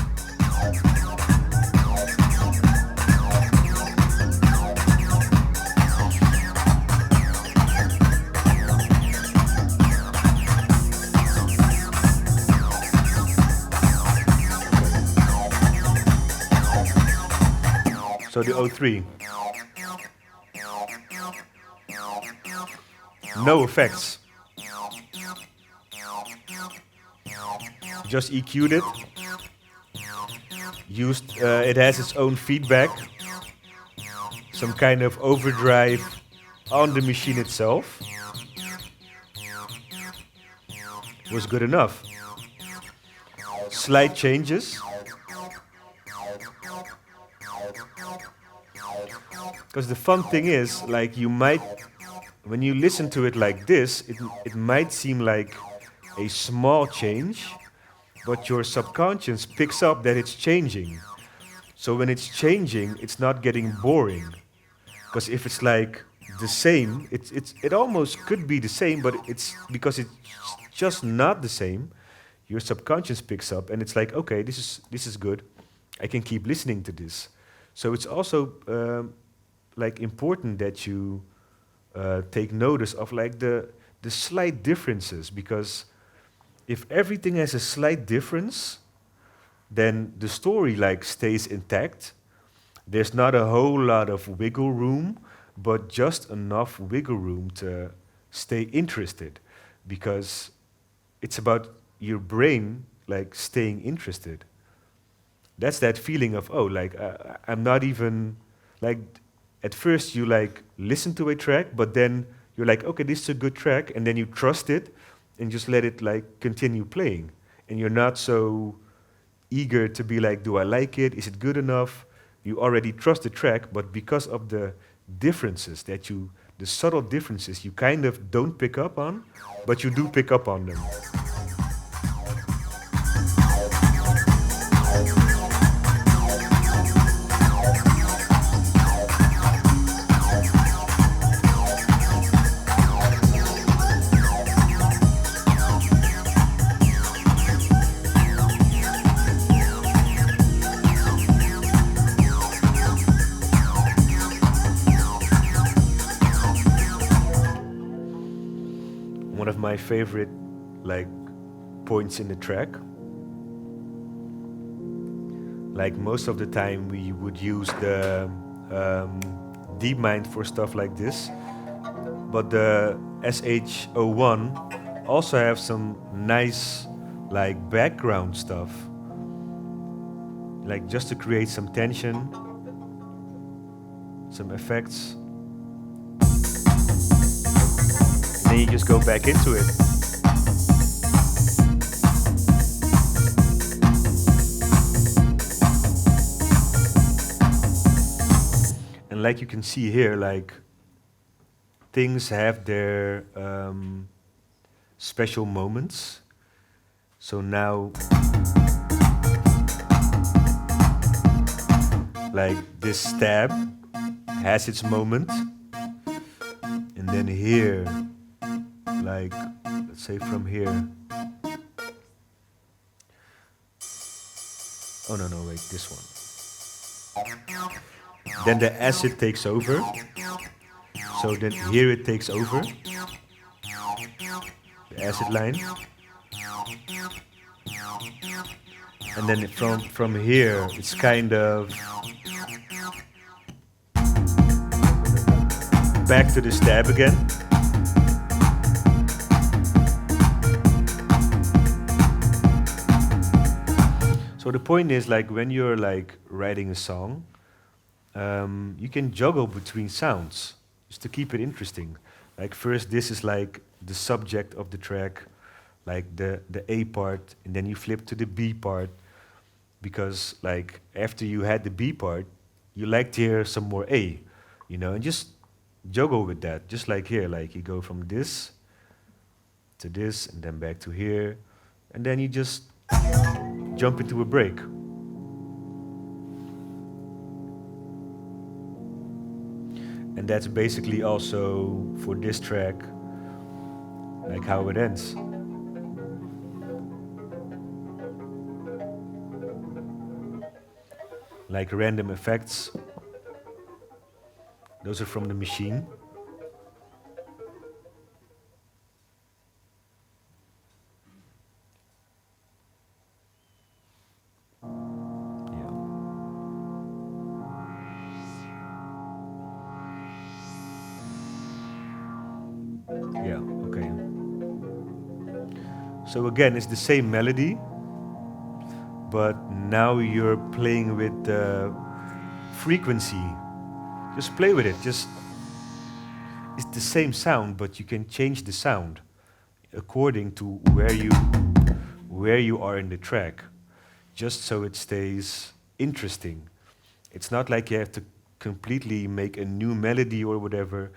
So the O3. No effects. Just EQ'd it. It has its own feedback. Some kind of overdrive on the machine itself. Was good enough. Slight changes. Because the fun thing is, like when you listen to it like this, it might seem like a small change, but your subconscious picks up that it's changing. So when it's changing, it's not getting boring. Because if it's like the same, it almost could be the same, but it's because it's just not the same. Your subconscious picks up, and it's like, okay, this is good. I can keep listening to this. So it's also like important that you take notice of like the slight differences, because if everything has a slight difference, then the story like stays intact. There's not a whole lot of wiggle room, but just enough wiggle room to stay interested, because it's about your brain like staying interested. That's that feeling of, oh, like I'm not even like, at first you like listen to a track, but then you're like, okay, this is a good track, and then you trust it and just let it like continue playing. And you're not so eager to be like, do I like it? Is it good enough? You already trust the track, but because of the differences the subtle differences you kind of don't pick up on, but you do pick up on them. One of my favorite like points in the track, like most of the time we would use the DeepMind for stuff like this, but the SH01 also have some nice like background stuff, like just to create some tension, some effects. Then you just go back into it. And like you can see here, like things have their special moments. So now, like this stab has its moment. And then here, like, let's say from here. Oh, no, wait, this one. Then the acid takes over. So then here it takes over. The acid line. And then from here, it's kind of back to the stab again. So the point is, like, when you're like writing a song, you can juggle between sounds just to keep it interesting. Like first, this is like the subject of the track, like the A part, and then you flip to the B part because like after you had the B part, you like to hear some more A, you know, and just juggle with that. Just like here, like you go from this to this and then back to here, and then you just jump into a break. And that's basically also for this track, like how it ends. Like random effects. Those are from the machine. Yeah. Yeah, okay. So again, it's the same melody, but now you're playing with the frequency. Just play with it. Just it's the same sound, but you can change the sound according to where you are in the track, just so it stays interesting. It's not like you have to completely make a new melody or whatever.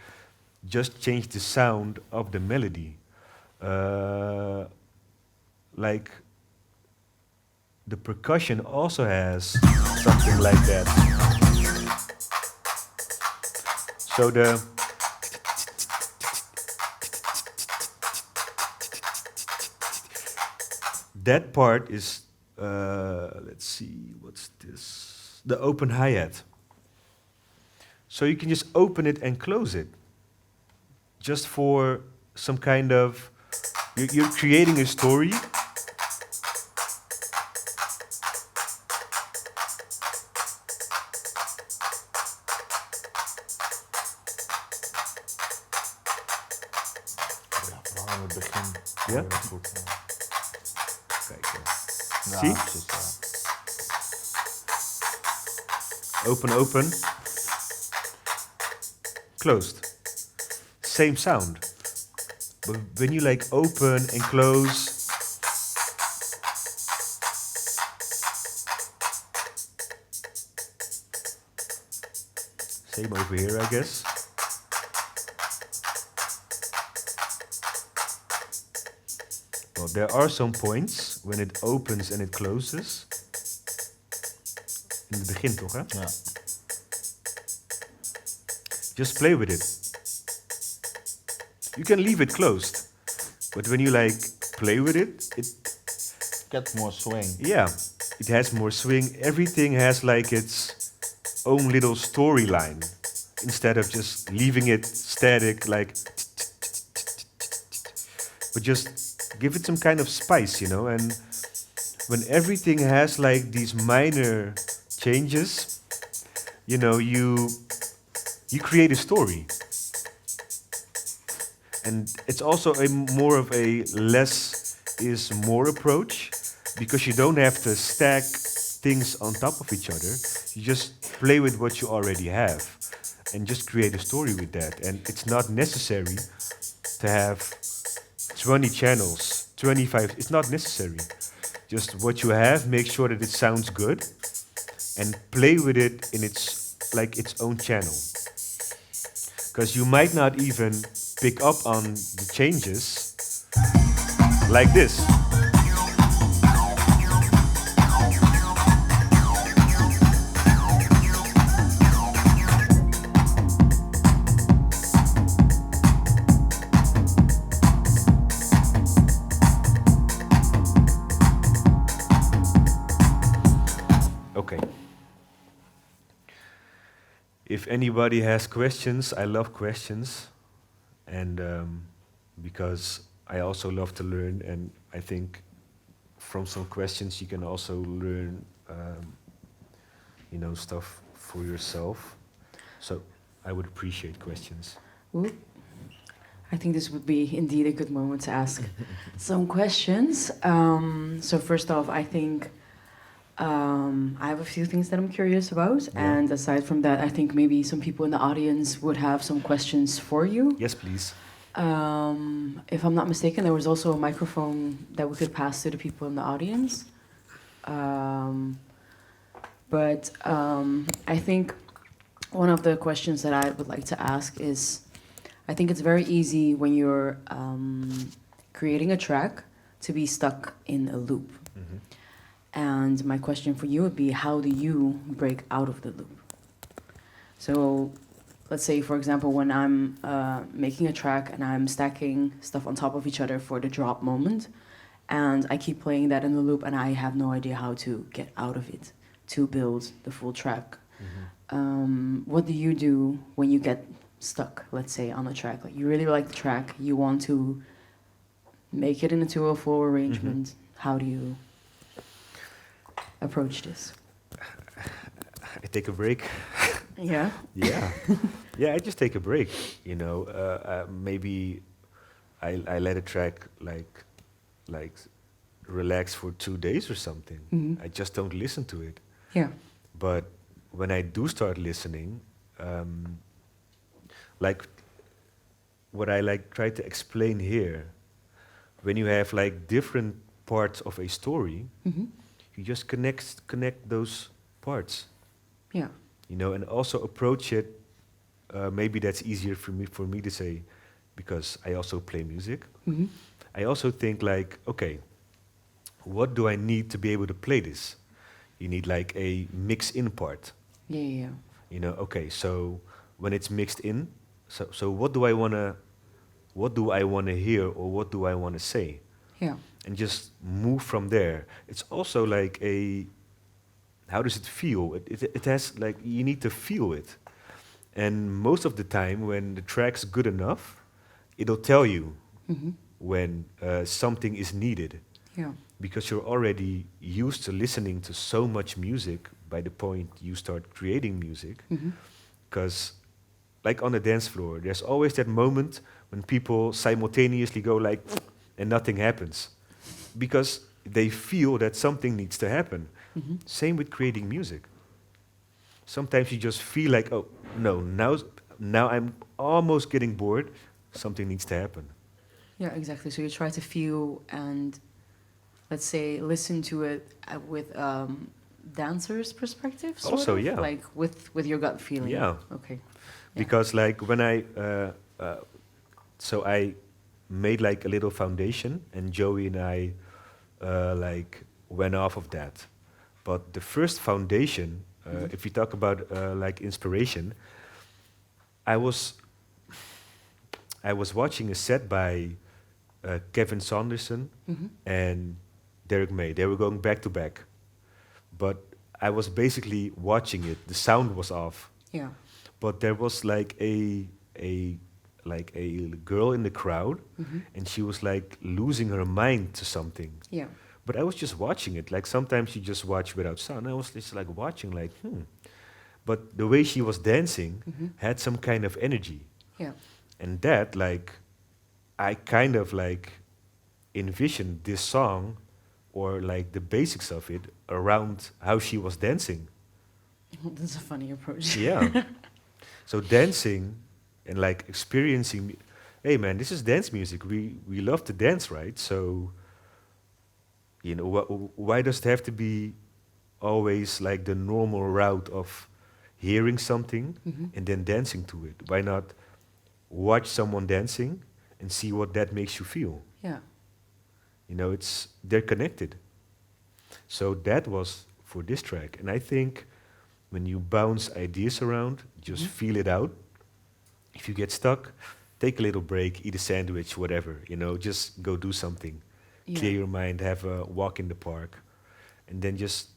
Just change the sound of the melody. Like the percussion also has something like that. So that part is, let's see, what's this? The open hi-hat. So you can just open it and close it, just for some kind of, you're creating a story. Ja, vooral in het begin. Ja? hoor je dat goed, ja. Kijk, Ja, zie? precies, ja. Open, open. Closed. Same sound. But when you like open and close, same over here, I guess. Well, there are some points when it opens and it closes. In het begin toch, hè? Ja. Just play with it. You can leave it closed, but when you like play with it, Get more swing. yeah, it has more swing. Everything has like its own little storyline instead of just leaving it static, like. But just give it some kind of spice, you know. And when everything has like these minor changes, you know, you create a story. And it's also a more of a less is more approach, because you don't have to stack things on top of each other. You just play with what you already have and just create a story with that. And it's not necessary to have 20 channels, 25. It's not necessary. Just what you have, make sure that it sounds good and play with it in its like its own channel. Because you might not even pick up on the changes like this. Okay. If anybody has questions, I love questions. And because I also love to learn, and I think from some questions you can also learn, you know, stuff for yourself. So I would appreciate questions. Ooh. I think this would be indeed a good moment to ask some questions. So first off, I think I have a few things that I'm curious about, Yeah. and aside from that, I think maybe some people in the audience would have some questions for you. Yes, please. If I'm not mistaken, there was also a microphone that we could pass to the people in the audience. Um, but I think one of the questions that I would like to ask is, I think it's very easy when you're creating a track to be stuck in a loop. Hmm. And my question for you would be, how do you break out of the loop? So let's say, for example, when I'm making a track and I'm stacking stuff on top of each other for the drop moment, and I keep playing that in the loop and I have no idea how to get out of it to build the full track. What do you do when you get stuck, let's say, on a track? Like, you really like the track, you want to make it into a full arrangement. How do you approach this? I take a break. Yeah. Yeah. Yeah, I just take a break. Maybe I let a track like relax for 2 days or something. Mhm. I just don't listen to it. Yeah. But when I do start listening, like what I like try to explain here, when you have like different parts of a story, Hmm. you just connect those parts, Yeah. and also approach it. Maybe that's easier for me to say, because I also play music. Hmm. I also think like, okay, what do I need to be able to play this? You need like a mix-in part. Yeah, yeah, Okay, so when it's mixed in, so what do I wanna hear, or what do I wanna say? yeah. And just move from there. It's also like how does it feel? It has like, you need to feel it. And most of the time, when the track's good enough, it'll tell you Hmm. when something is needed, Yeah. because you're already used to listening to so much music by the point you start creating music. Hmm. Because, like on the dance floor, there's always that moment when people simultaneously go like, and nothing happens, because they feel that something needs to happen. Hmm. Same with creating music. Sometimes you just feel like, oh no, now I'm almost getting bored. Something needs to happen. Yeah, exactly. So you try to feel and, let's say, listen to it with dancer's perspective, sort Also, of, yeah, like with your gut feeling. yeah. Okay. Yeah. Because like when so I made like a little foundation, and Joey and I like went off of that. But the first foundation, if you talk about like inspiration, I was I was watching a set by Kevin Saunderson Hmm. and Derek May. They were going back to back, but I was basically watching it. The sound was off, Yeah. but there was like a a girl in the crowd, Hmm. and she was like losing her mind to something. Yeah. But I was just watching it. Like sometimes you just watch without sound. I was just like watching, like But the way she was dancing Hmm. had some kind of energy, Yeah. and that like I kind of like envisioned this song, or like the basics of it, around how she was dancing. That's a funny approach. Yeah. So dancing and like experiencing, hey man, this is dance music. We love to dance, right? So why does it have to be always like the normal route of hearing something Hmm. and then dancing to it? Why not watch someone dancing and see what that makes you feel? Yeah. They're connected. So that was for this track. And I think when you bounce ideas around, just Hmm. feel it out. If you get stuck, take a little break, eat a sandwich, whatever, just go do something. Yeah. Clear your mind, have a walk in the park, and then just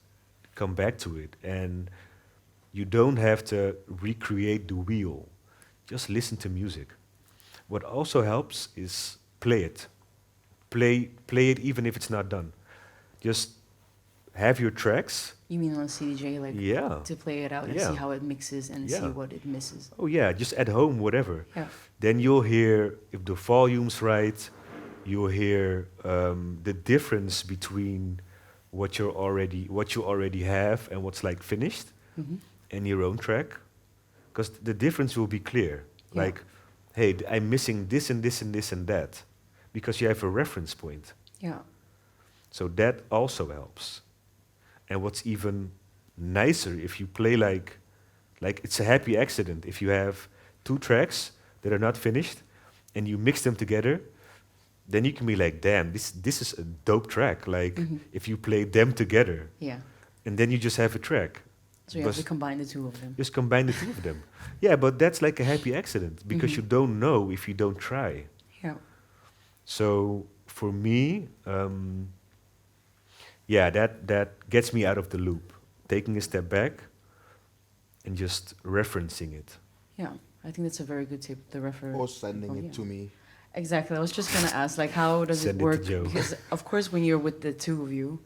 come back to it. And you don't have to recreate the wheel. Just listen to music. What also helps is play it. Play it even if it's not done. Just have your tracks. You mean on CDJ, like, Yeah. to play it out and see Yeah. how it mixes and see Yeah. what it misses? Oh yeah, just at home, whatever. Yeah. Then you'll hear, if the volume's right, you'll hear the difference between what you already have and what's like finished Hmm. in your own track, because the difference will be clear. Yeah. Like, hey, I'm missing this and this and this and that, because you have a reference point. Yeah. So that also helps. And what's even nicer, if you play like it's a happy accident. If you have two tracks that are not finished and you mix them together, then you can be like, damn, this is a dope track. Like Hmm. if you play them together, Yeah. and then you just have a track. So you have to Because combine the two of them. just combine the two of them. Yeah, but that's like a happy accident because Mhm. you don't know if you don't try. Yeah. So for me, yeah, that gets me out of the loop. Taking a step back and just referencing it. Yeah. I think that's a very good tip. The refer. Or sending Oh, it yeah. to me. Exactly. I was just gonna ask, like, how does Send it it to work? Joe. Because of course, when you're with the two of you,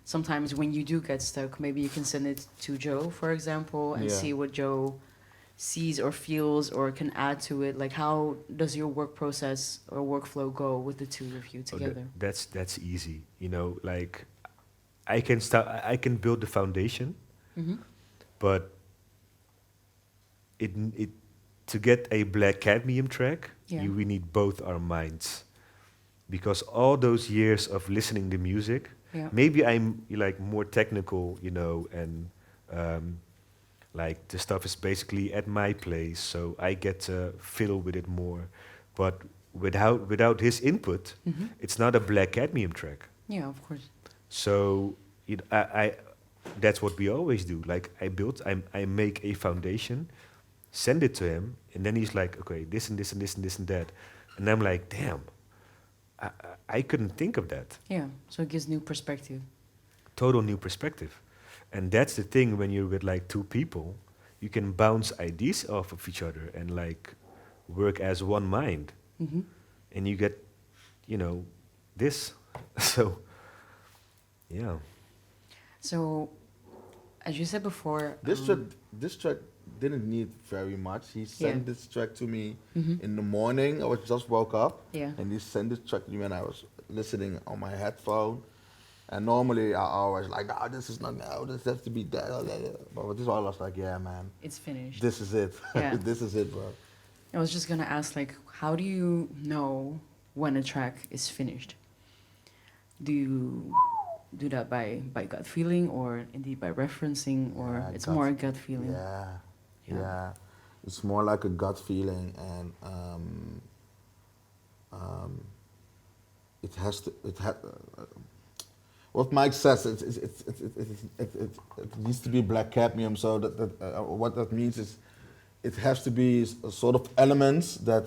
sometimes when you do get stuck, maybe you can send it to Joe, for example, and Yeah. see what Joe sees or feels or can add to it. Like, how does your work process or workflow go with the two of you Oh, together? that's easy. You know, like I can build the foundation, Mm-hmm. but it to get a black cadmium track, Yeah. we need both our minds, because all those years of listening to music, Yeah. maybe I'm like more technical, you know, and like the stuff is basically at my place, so I get to fiddle with it more. But without his input, Mm-hmm. it's not a black cadmium track. Yeah. Of course. So I that's what we always do. Like I make a foundation, send it to him, and then he's like, okay, this and this and this and this and that, and I'm like, damn, I couldn't think of that. Yeah. So it gives new perspective. Total new perspective, and that's the thing when you're with like two people, you can bounce ideas off of each other and like work as one mind, Mm-hmm. and you get, you know, this. So yeah. So, as you said before, This track didn't need very much. He sent this track to me Mhm. in the morning. I was just woke up, Yeah. and he sent this track to me when I was listening on my headphone. And normally I always like, oh, this is not now. This has to be that. But with this one, I was like, yeah, man, It's finished. this is it. Yeah. This is it, bro. I was just gonna ask, like, how do you know when a track is finished? Do you do that by gut feeling, or indeed by referencing, or Yeah, it's gut- more a gut feeling? Yeah, Yeah. yeah. It's more like a gut feeling, and it has to. What Mike says, it needs to be black cadmium. So what that means is, it has to be a sort of elements that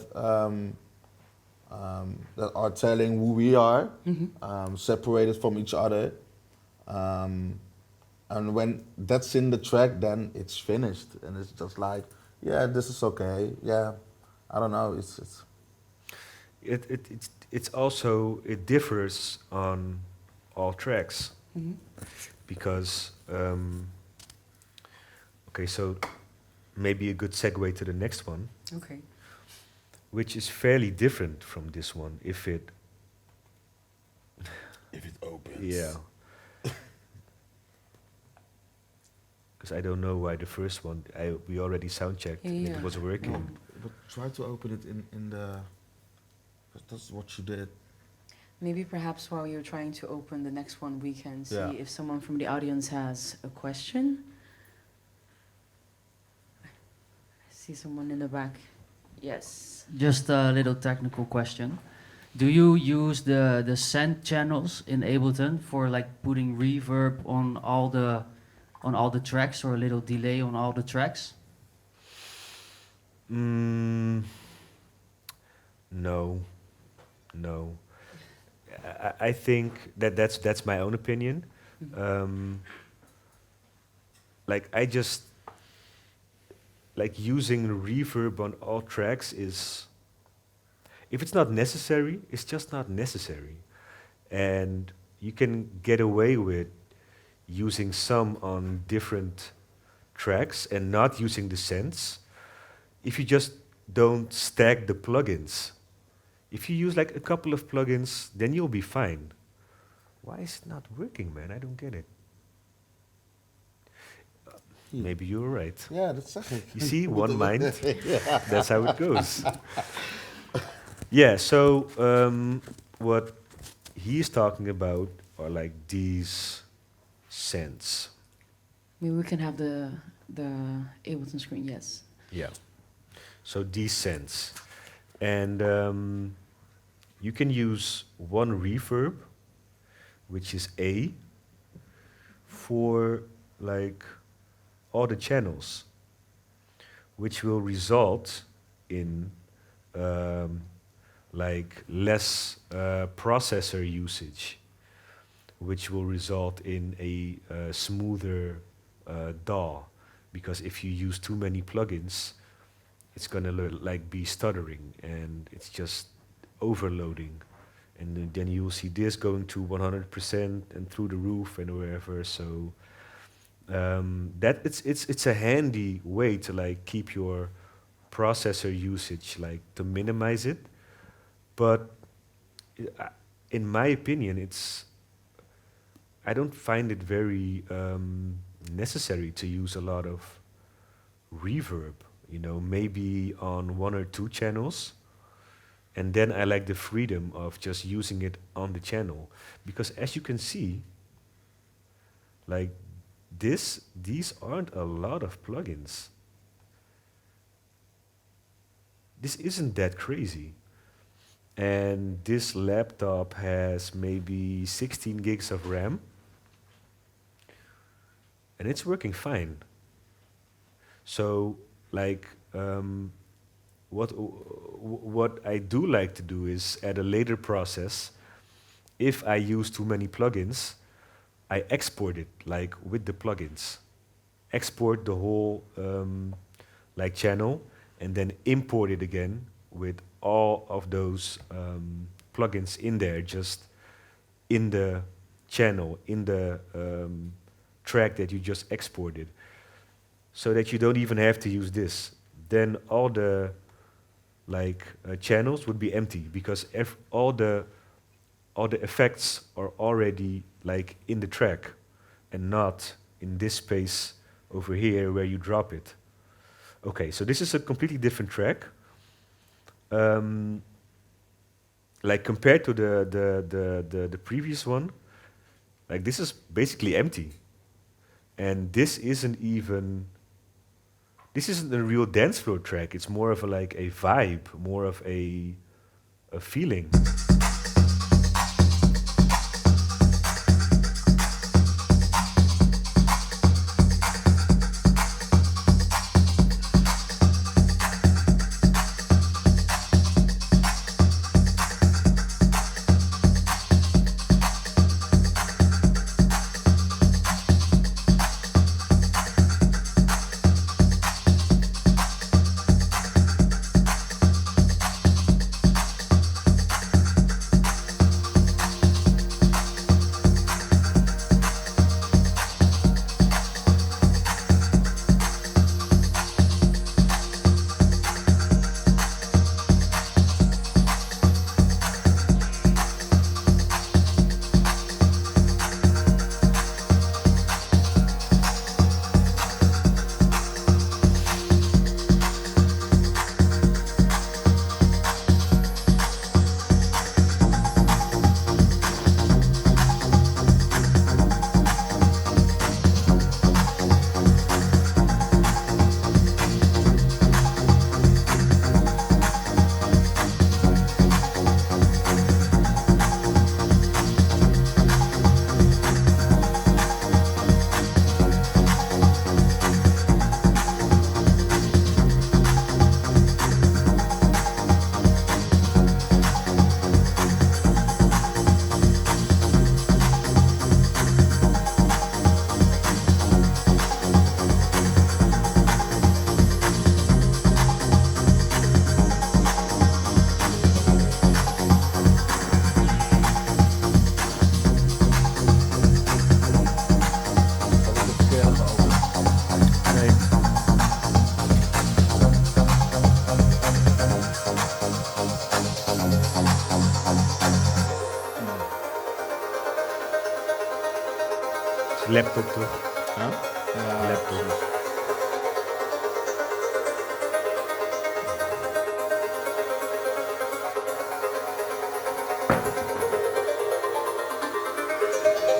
are telling who we are, separated from each other. And when that's in the track, then it's finished, and it's just like, yeah, this is okay. Yeah, I don't know. It's also it differs on all tracks, Mm-hmm. because okay, so maybe a good segue to the next one, Okay. which is fairly different from this one if it If it opens. yeah, because I don't know why the first one we already sound checked and Yeah. it was working. No. But try to open it in the. That's what you did. Maybe perhaps while you're trying to open the next one, we can see Yeah. if someone from the audience has a question. I see someone in the back. Yes. Just a little technical question. Do you use the send channels in Ableton for like putting reverb on all the tracks, or a little delay on all the tracks? No, no. I think that's my own opinion. Like I just like using reverb on all tracks is, if it's not necessary, it's just not necessary, and you can get away with using some on different tracks and not using the sends if you just don't stack the plugins. If you use like a couple of plugins, then you'll be fine. Why is it not working, man? I don't get it. Yeah. Maybe you're right. Yeah, that's exactly. You see, one mind. That's how it goes. Yeah. So what he's talking about are like these scents. Maybe we can have the Ableton screen. Yes. Yeah. So these scents, and you can use one reverb, which is A, for like all the channels, which will result in like less processor usage, which will result in a smoother DAW, because if you use too many plugins, it's gonna like be stuttering and it's just overloading, and then you'll see this going to 100% and through the roof and wherever. So that it's a handy way to like keep your processor usage, like to minimize it. But in my opinion, I don't find it very necessary to use a lot of reverb. You know, maybe on one or two channels, and then I like the freedom of just using it on the channel, because as you can see, like these aren't a lot of plugins. This isn't that crazy. And this laptop has maybe 16 gigs of RAM, and it's working fine. So, like, what I do like to do is at a later process, if I use too many plugins, I export it like with the plugins, export the whole like channel, and then import it again with all of those plugins in there, just in the channel, in the track that you just exported, so that you don't even have to use this. Then all the like channels would be empty, because all the effects are already like in the track and not in this space over here where you drop it. Okay, so this is a completely different track. Like compared to the previous one, like this is basically empty, and this isn't a real dance floor track. It's more of like a vibe, more of a feeling. laptop toch? Ja? Ja, Laptop. precies.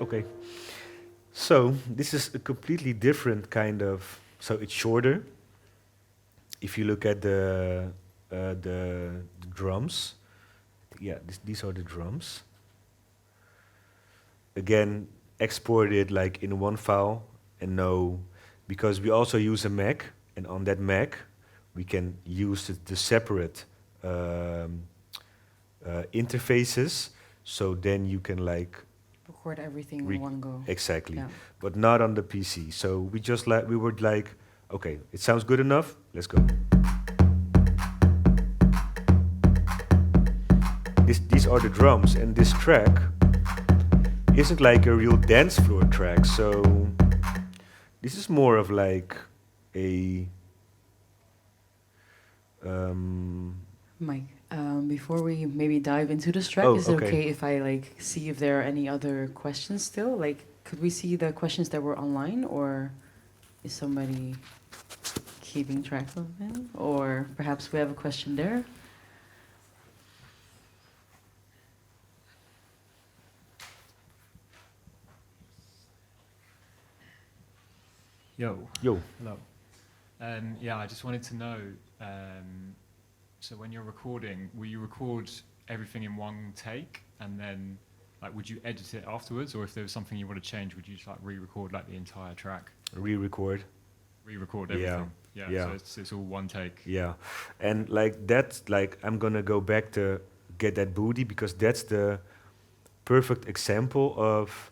Okay. So this is a completely different kind of. So it's shorter. If you look at the drums, yeah, these are the drums. Again, exported like in one file, and no, because we also use a Mac, and on that Mac, we can use the separate interfaces. So then you can like Record everything Re- in one go. exactly, Yeah. but not on the PC. So we were like, okay, it sounds good enough. Let's go. These are the drums, and this track isn't like a real dance floor track. So this is more of like a Mike, before we maybe dive into this track, Oh, is it okay. okay if I like see if there are any other questions still? Like, could we see the questions that were online, or is somebody keeping track of them? Or perhaps we have a question there. Yo, yo. hello. Yeah, I just wanted to know, so when you're recording, will you record everything in one take and then, like, would you edit it afterwards? Or if there was something you want to change, would you just like re-record like the entire track? Re-record. Re-record Yeah, everything? yeah. So it's all one take? Yeah, and like that's like I'm gonna go back to Get That Booty because that's the perfect example of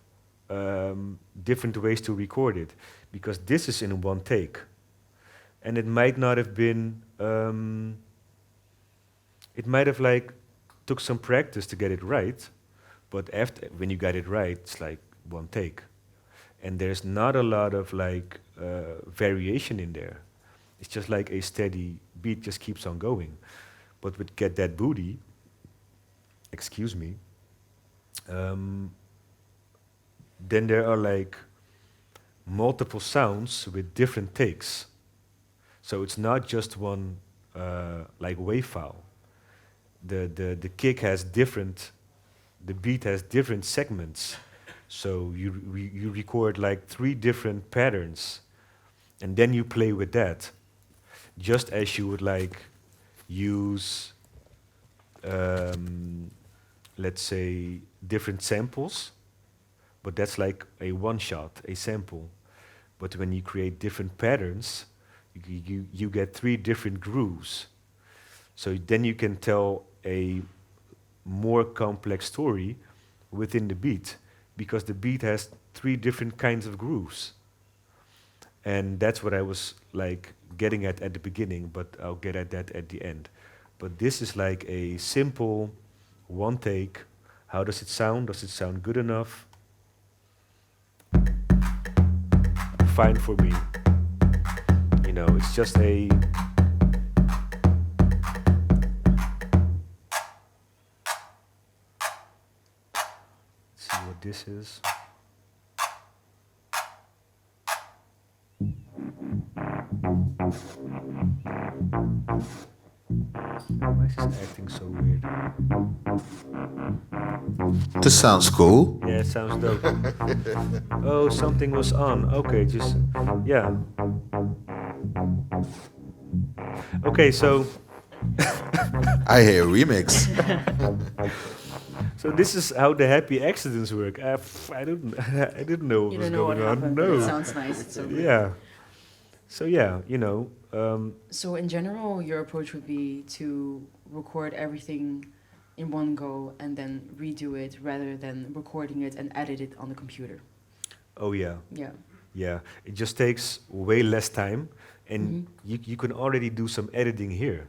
different ways to record it. Because this is in one take, and it might not have been. It might have like took some practice to get it right, but after when you got it right, it's like one take, and there's not a lot of like variation in there. It's just like a steady beat just keeps on going. But with Get That Booty, excuse me, then there are like multiple sounds with different takes. So it's not just one like wave file. The kick has different, the beat has different segments. So you record like 3 different patterns, and then you play with that. Just as you would like use, let's say, different samples, but that's like a one shot, a sample. But when you create different patterns, you get 3 different grooves. So then you can tell a more complex story within the beat, because the beat has 3 different kinds of grooves. And that's what I was like getting at the beginning, but I'll get at that at the end. But this is like a simple one take. How does it sound? Does it sound good enough? Fine for me. You know, it's just a let's see what this is. Why is this acting so weird? This sounds cool. Yeah, it sounds dope. Oh, something was on. Okay, just yeah. Okay, so I hear a remix. so this is how the happy accidents work. I don't I didn't know what You was don't know what going on. happened, but it No. sounds nice. It's so good. Yeah. So yeah, So in general, your approach would be to record everything in one go and then redo it rather than recording it and edit it on the computer. oh yeah. Yeah. Yeah, it just takes way less time, and Mhm. you can already do some editing here.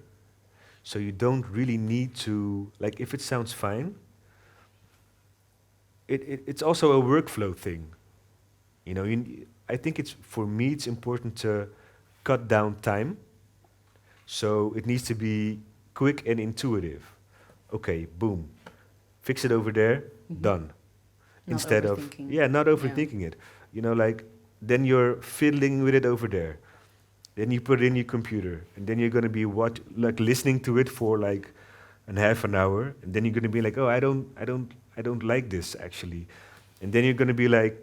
So you don't really need to, like, if it sounds fine, it's also a workflow thing. I think for me, it's important to cut down time. So it needs to be quick and intuitive. Okay, boom, fix it over there, Mhm. done. Not Instead of, overthinking. yeah, not Yeah. overthinking it. Like, then you're fiddling with it over there. Then you put it in your computer, and then you're gonna be listening to it for like an half an hour, and then you're gonna be like, oh, I don't like this actually, and then you're gonna be like,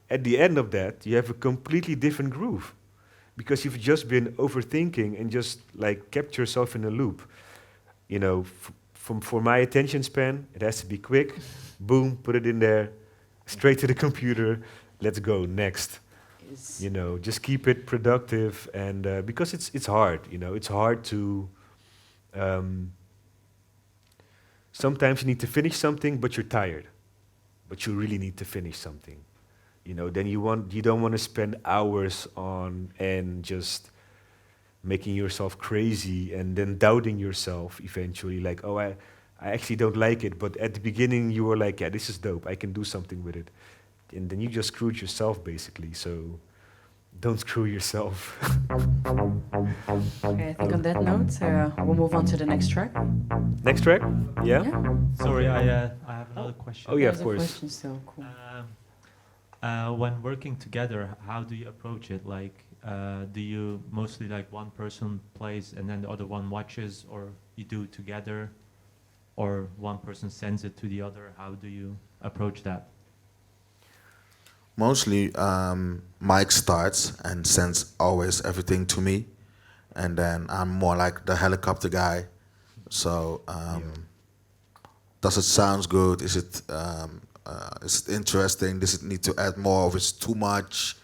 at the end of that, you have a completely different groove, because you've just been overthinking and just like kept yourself in a loop. For my attention span, it has to be quick. Boom, put it in there, straight to the computer. Let's go next. Is Just keep it productive, and because it's hard. It's hard to. Sometimes you need to finish something, but you're tired. But you really need to finish something. Then you don't want to spend hours on and just making yourself crazy and then doubting yourself eventually. Like, oh, I actually don't like it. But at the beginning, you were like, yeah, this is dope. I can do something with it. And then you just screwed yourself, basically. So don't screw yourself. okay. I think on that note, we'll move on to the next track. Next track? Yeah? Sorry, I have another question. Oh, yeah, There's of a course. question still. Cool. When working together, how do you approach it? Like, do you mostly like one person plays and then the other one watches, or you do it together, or one person sends it to the other? How do you approach that? Mostly, Mike starts and sends always everything to me, and then I'm more like the helicopter guy. So, does it sound good? Is it interesting? Does it need to add more? Or is it too much?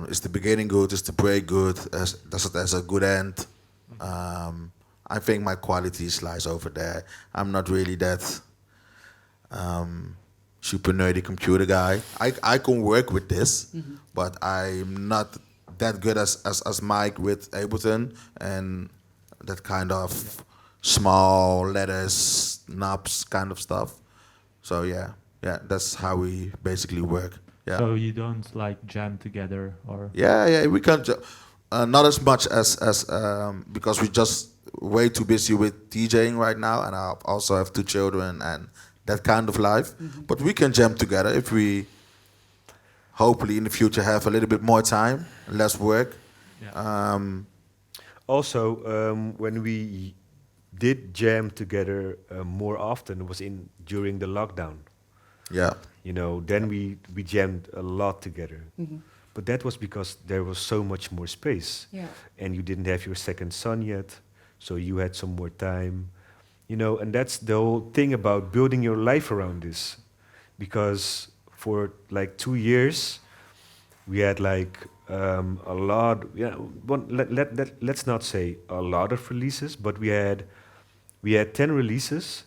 Is the beginning good? Is the break good? Does it has a good end? I think my qualities lies over there. I'm not really that super nerdy computer guy. I can work with this, but I'm not that good as Mike with Ableton and that kind of small letters, knobs kind of stuff. So yeah, that's how we basically work. Yeah. So you don't like jam together, or Yeah, we can. Not as much as because we're just way too busy with DJing right now, and I also have 2 children and that kind of life. But we can jam together if we, hopefully in the future, have a little bit more time, less work. Yeah. Also, when we did jam together more often was during the lockdown. Yeah, Then we jammed a lot together. But that was because there was so much more space. Yeah. And you didn't have your second son yet, so you had some more time. And that's the whole thing about building your life around this. Because for like 2 years, we had like a lot, let's not say a lot of releases, but we had 10 releases,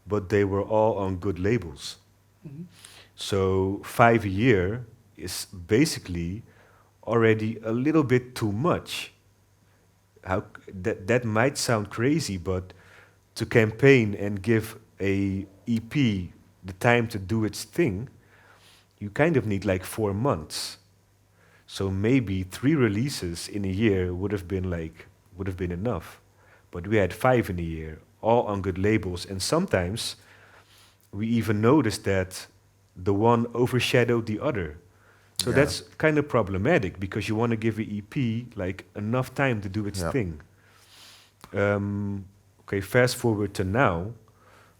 but they were all on good labels. So 5 a year is basically already a little bit too much. That might sound crazy, but to campaign and give a EP the time to do its thing, you kind of need like 4 months. So maybe 3 releases in a year would have been enough. But we had 5 in a year, all on good labels, and sometimes we even noticed that the one overshadowed the other. So Yeah. that's kind of problematic because you want to give an EP like enough time to do its Yeah. thing. Okay, fast forward to now,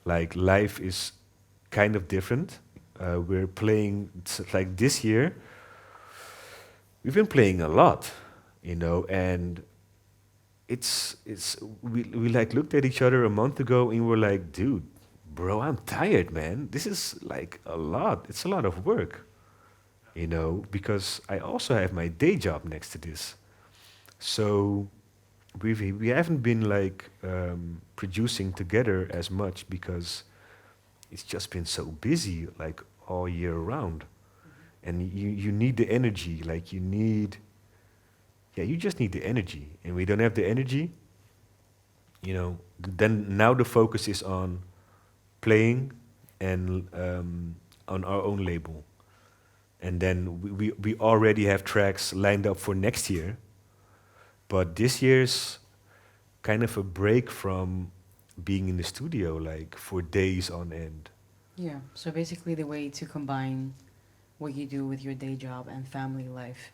like life is kind of different. We're playing like this year. We've been playing a lot, you know, and we like looked at each other a month ago and we're like, dude, bro, I'm tired, man. This is like a lot. It's a lot of work, you know, because I also have my day job next to this. So we haven't been like producing together as much because it's just been so busy like all year round. And you need the energy, like you just need the energy. And we don't have the energy, you know, then now the focus is on playing and on our own label. And then we already have tracks lined up for next year. But this year's kind of a break from being in the studio like for days on end. Yeah. So basically, the way to combine what you do with your day job and family life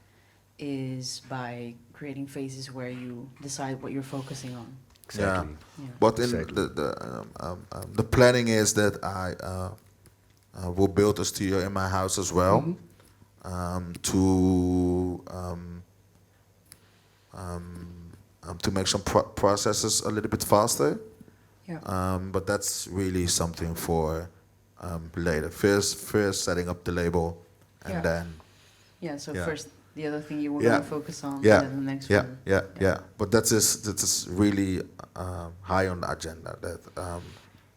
is by creating phases where you decide what you're focusing on. Exactly. Yeah. But in Exactly. the planning is that I will build a studio in my house as well, Mhm. to make some processes a little bit faster. Yeah. But that's really something for later. First setting up the label, and Yeah. then Yeah. So Yeah. first, the other thing you were Yeah. gonna focus on, Yeah. and then the next yeah, one. yeah, Yeah. yeah. But that is really high on the agenda. That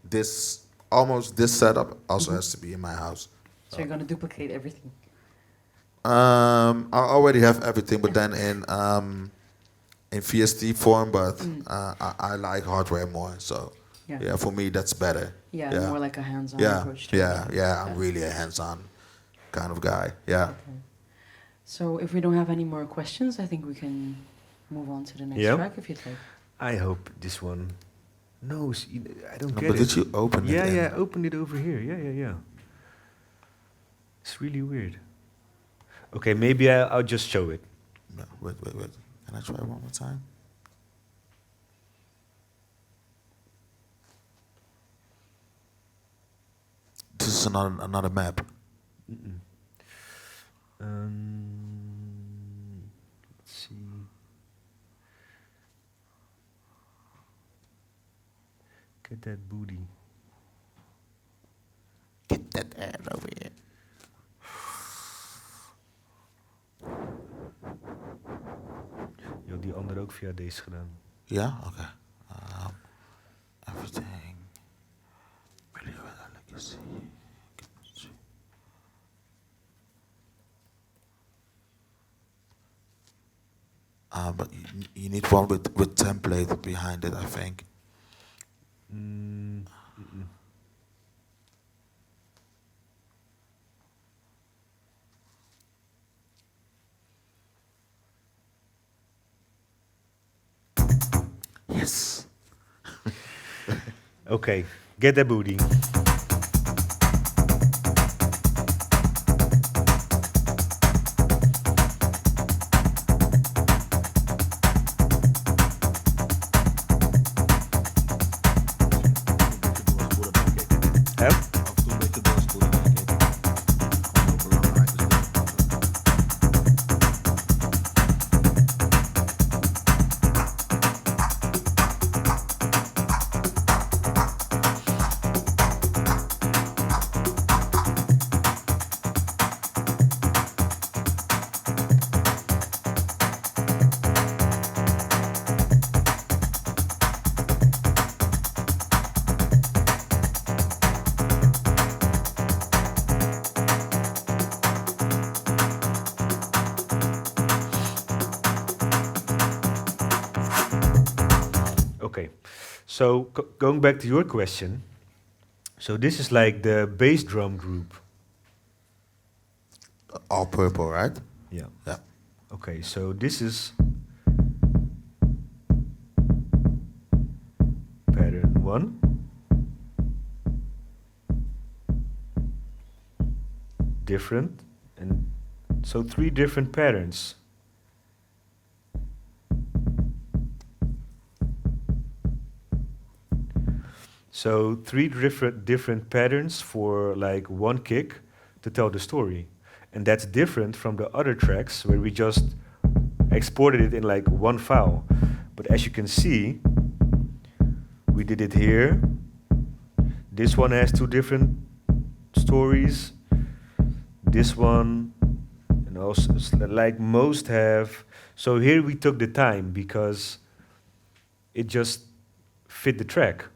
this setup also has to be in my house. So you're gonna duplicate everything. I already have everything, but then in VST form. But I like hardware more, so Yeah. yeah, for me that's better. Yeah. Yeah. More like a hands-on Yeah, approach to yeah, it. yeah. I'm really a hands-on kind of guy. Yeah. Okay. So if we don't have any more questions, I think we can move on to the next Yeah. track if you'd like. I hope this one knows. I don't No, get but it. did you open it? Yeah, in- yeah, open it over here. Yeah. It's really weird. Okay, maybe I'll just show it. No, wait. Can I try one more time? This is another map. Mm-mm. Let's see. Get that booty. Get that ass over here. Je had die andere ook via deze gedaan. Ja, oké. Everything. Really well, let me see. But you need one with template behind it, I think. Mm-mm. Yes. Okay, get that booty. Hè? Af en toe een beetje doorspoelen, denk ik. Gewoon heel belangrijk is dat. Okay, so going back to your question, so this is like the bass drum group. All purple, right? Yeah. Yeah. Okay, so this is pattern 1. Different, and so 3 different patterns. So three different patterns for like one kick to tell the story. And that's different from the other tracks where we just exported it in like one file. But as you can see, we did it here. This one has two different stories. This one, and also like most have. So here we took the time because it just fit the track.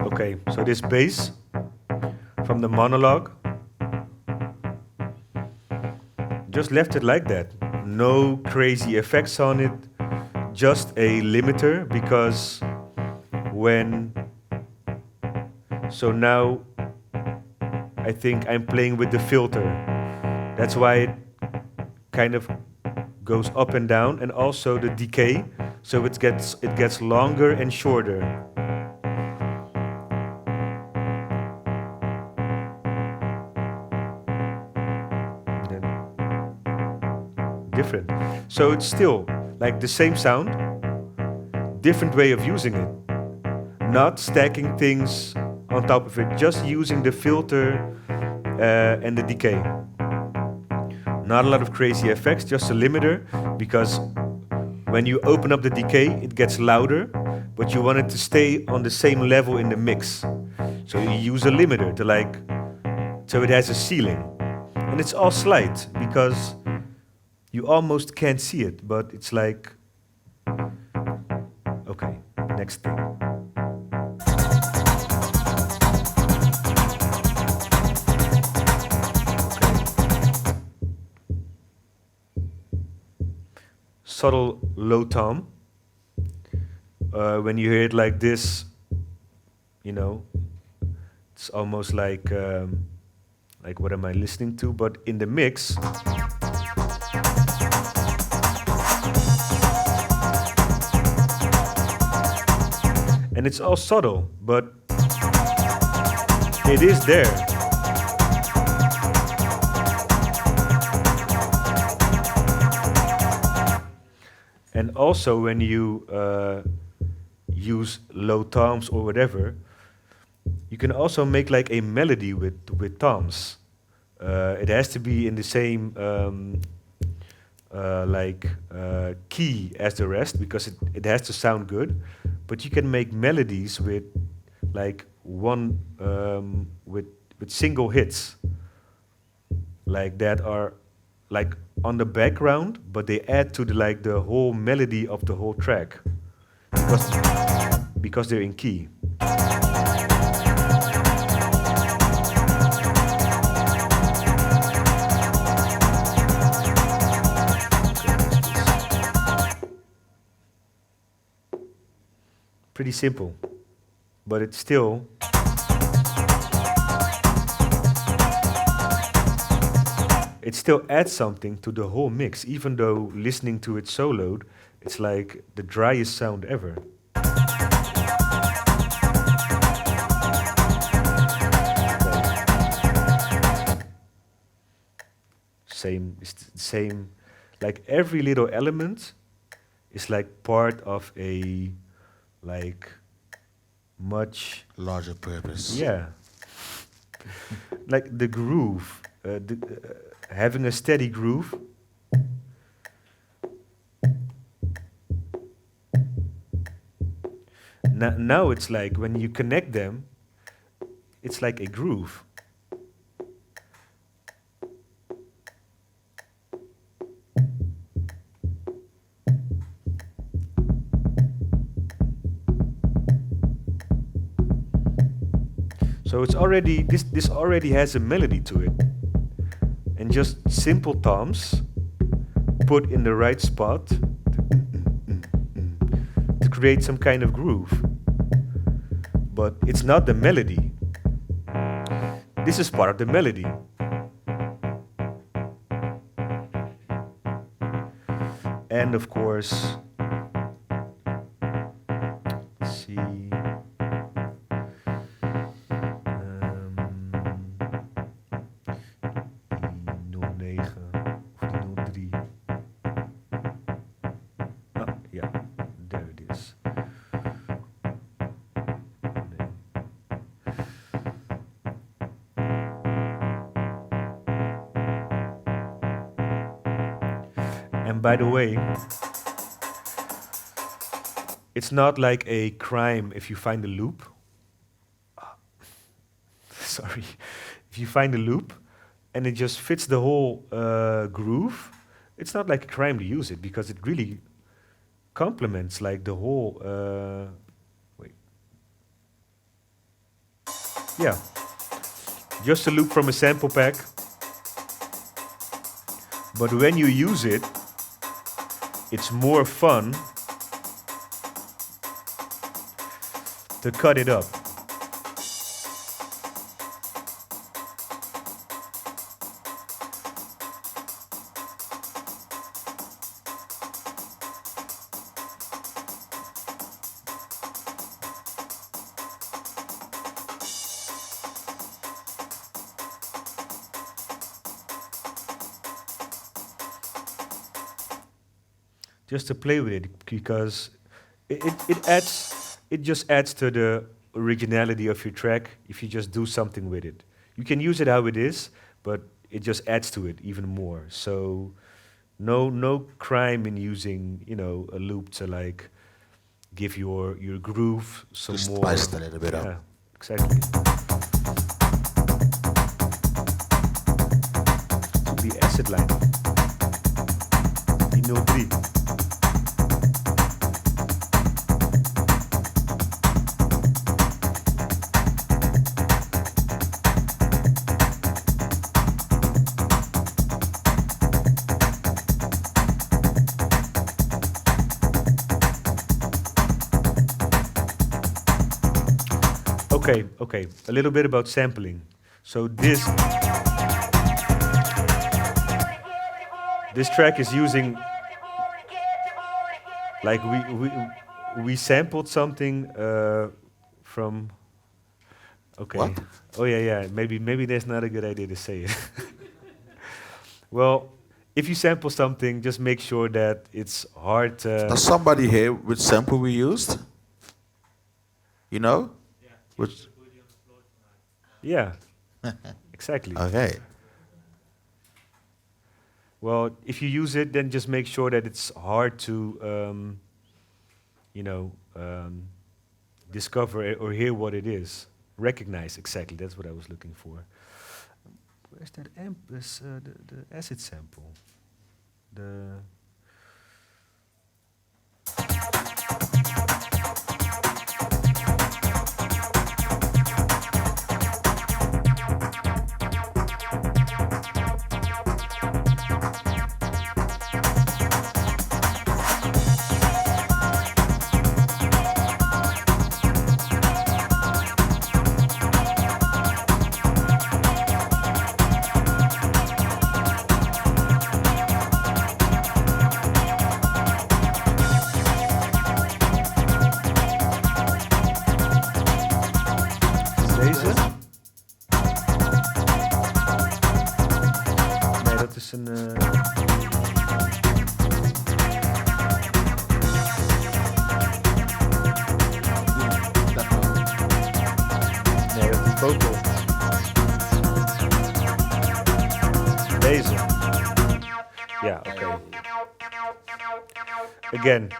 Okay, so this bass from the monologue, just left it like that. No crazy effects on it, just a limiter because when, so now I think I'm playing with the filter. That's why it kind of goes up and down, and also the decay, so it gets longer and shorter. Different. So it's still like the same sound, different way of using it. Not stacking things on top of it, just using the filter and the decay. Not a lot of crazy effects, just a limiter, because when you open up the decay, it gets louder, but you want it to stay on the same level in the mix. So you use a limiter to like, so it has a ceiling. And it's all slight, because you almost can't see it, but it's like, okay, next thing. Subtle low tom. When you hear it like this, you know, it's almost like what am I listening to? But in the mix, and it's all subtle, but it is there. And also when you use low toms or whatever, you can also make like a melody with toms. It has to be in the same key as the rest, because it has to sound good. But you can make melodies with like one with single hits, like that are like on the background, but they add to the whole melody of the whole track, because they're in key. Pretty simple, but it's still it still adds something to the whole mix, even though listening to it soloed, it's like the driest sound ever. It's the same, like every little element is like part of a like much Larger purpose. yeah, like the groove, having a steady groove. Now it's like when you connect them, it's like a groove. So it's already this already has a melody to it, and just simple toms put in the right spot to create some kind of groove. But it's not the melody. This is part of the melody. And of course, let's see. Die 09 of die 03. Oh, yeah, there it is. Nee. And by the way, it's not like a crime if you find a loop. Sorry. If you find a loop and it just fits the whole groove, it's not like a crime to use it because it really complements like the whole. Wait. Yeah. Just a loop from a sample pack. But when you use it, it's more fun to cut it up. Just to play with it because it just adds to the originality of your track if you just do something with it. You can use it how it is, but it just adds to it even more. So no crime in using, you know, a loop to like give your groove some Just more. spice it a little bit up. Yeah, exactly. To be acid line. Die 03. Okay, a little bit about sampling. So this track is using, like we sampled something from. Okay. What? Oh yeah. Maybe that's not a good idea to say it. Well, if you sample something, just make sure that it's hard to. Does somebody here which sample we used? You know? Which? Yeah. Exactly. Okay. Well, if you use it, then just make sure that it's hard to, discover it or hear what it is. Recognize, exactly. That's what I was looking for. Where's that amp? The acid sample. The. Deze? Nee, dat is een. Nee, dat is vocal. Deze. Ja, oké. Again.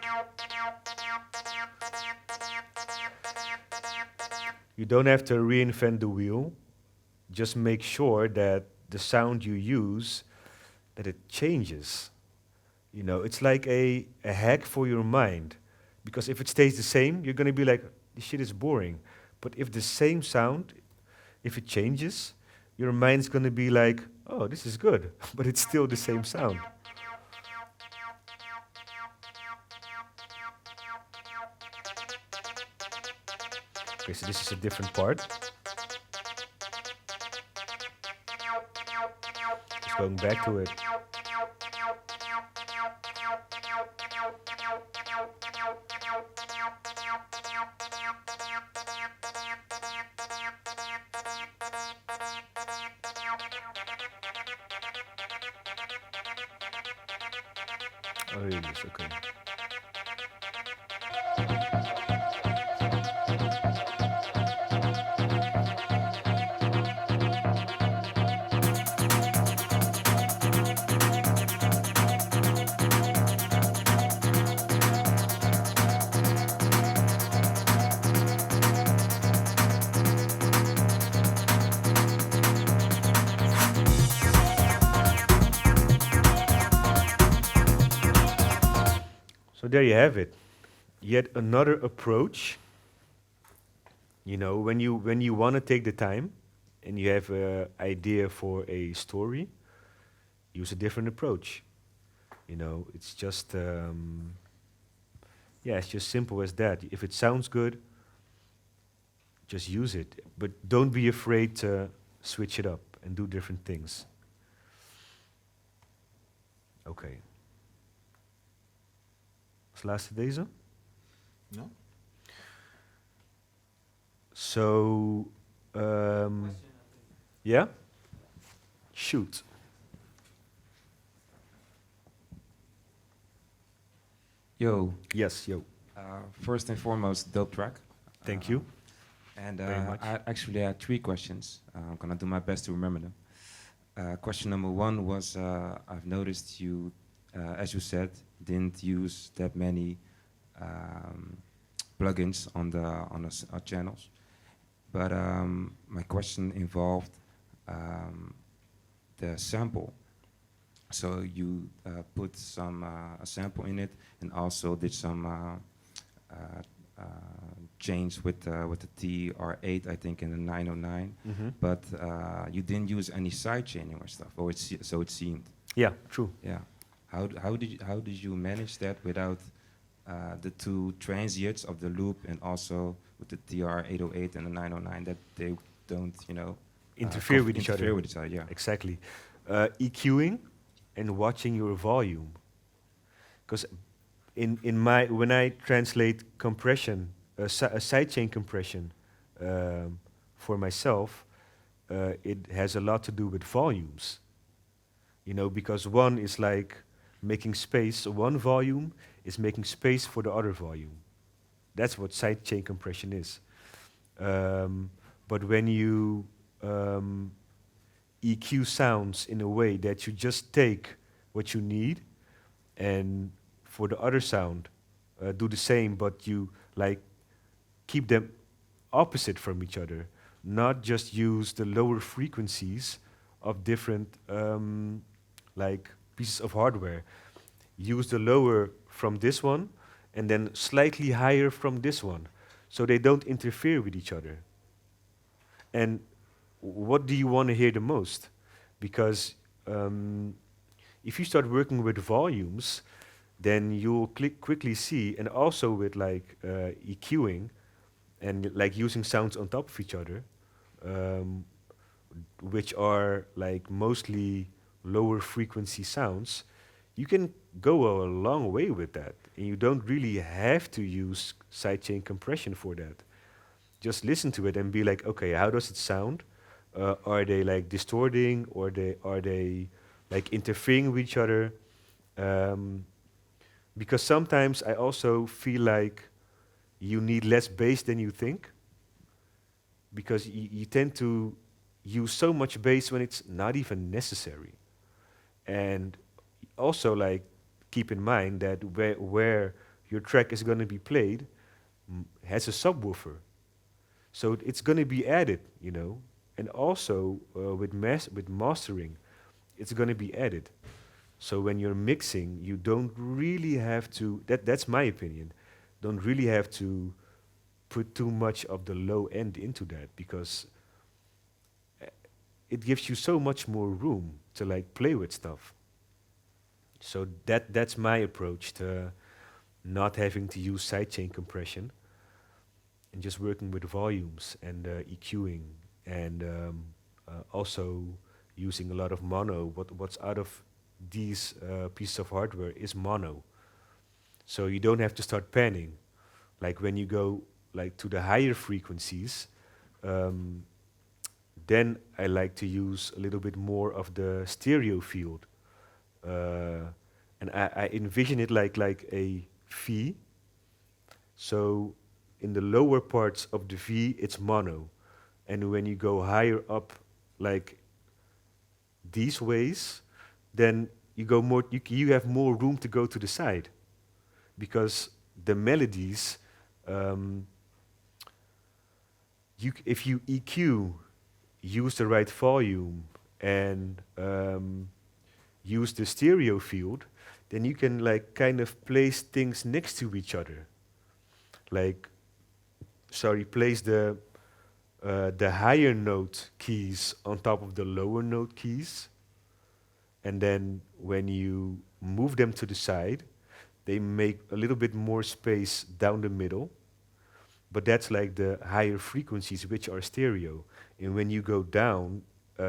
You don't have to reinvent the wheel. Just make sure that the sound you use, that it changes. You know, it's like a hack for your mind. Because if it stays the same, you're going to be like, this shit is boring. But if the same sound, if it changes, your mind's going to be like, oh, this is good. But it's still the same sound. Okay, so this is a different part. Just going back to it. Oh, yes, okay. So there you have it. Yet another approach. You know, when you want to take the time and you have an idea for a story, use a different approach. You know, it's just yeah, it's just simple as that. If it sounds good, just use it. But don't be afraid to switch it up and do different things. Oké. Als laatste deze. No? So, yeah? Shoot. Yo, Yes, yo. first and foremost, dope track. Thank you. And Very much. I actually had 3 questions. I'm gonna do my best to remember them. Question number 1 was, I've noticed you, as you said, didn't use that many plugins on our channels. But my question involved the sample. So you put some a sample in it, and also did some change with the TR8, I think, in the 909. But you didn't use any side chaining or stuff, or so it seemed. Yeah, true. Yeah. How did you manage that without the 2 transients of the loop, and also with the TR808 and the 909, that they don't, you know, Interfere with each interfere other. with each other? Yeah. Exactly. EQing and watching your volume. Because when I translate compression, a sidechain compression for myself, it has a lot to do with volumes. You know, because one is like making space, one volume is making space for the other volume. That's what sidechain compression is. But when you EQ sounds in a way that you just take what you need, and for the other sound, do the same, but you like keep them opposite from each other, not just use the lower frequencies of different like pieces of hardware. Use the lower from this one and then slightly higher from this one, so they don't interfere with each other. And what do you want to hear the most? Because if you start working with volumes, then you'll quickly see, and also with like EQing and like using sounds on top of each other, which are like mostly lower frequency sounds, you can go a long way with that. And you don't really have to use sidechain compression for that. Just listen to it and be like, okay, how does it sound? Are they like distorting, or are they like interfering with each other? Because sometimes I also feel like you need less bass than you think, because you tend to use so much bass when it's not even necessary. And also, like, keep in mind that where your track is going to be played has a subwoofer, so it's going to be added, you know. And also with mastering, it's going to be added. So when you're mixing, you don't really have to. That's my opinion. Don't really have to put too much of the low end into that, because it gives you so much more room to like play with stuff. So that's my approach to not having to use sidechain compression. and just working with volumes and EQing, and also using a lot of mono. What's out of these pieces of hardware is mono, so you don't have to start panning. Like when you go like to the higher frequencies, um, then I like to use a little bit more of the stereo field, and I envision it like a V. So in the lower parts of the V, it's mono, and when you go higher up, like these ways, then you go more. You have more room to go to the side, because the melodies, um, if you EQ, use the right volume, and use the stereo field, then you can like kind of place things next to each other. Like, sorry, place the higher note keys on top of the lower note keys, and then when you move them to the side, they make a little bit more space down the middle. But that's like the higher frequencies, which are stereo. And when you go down,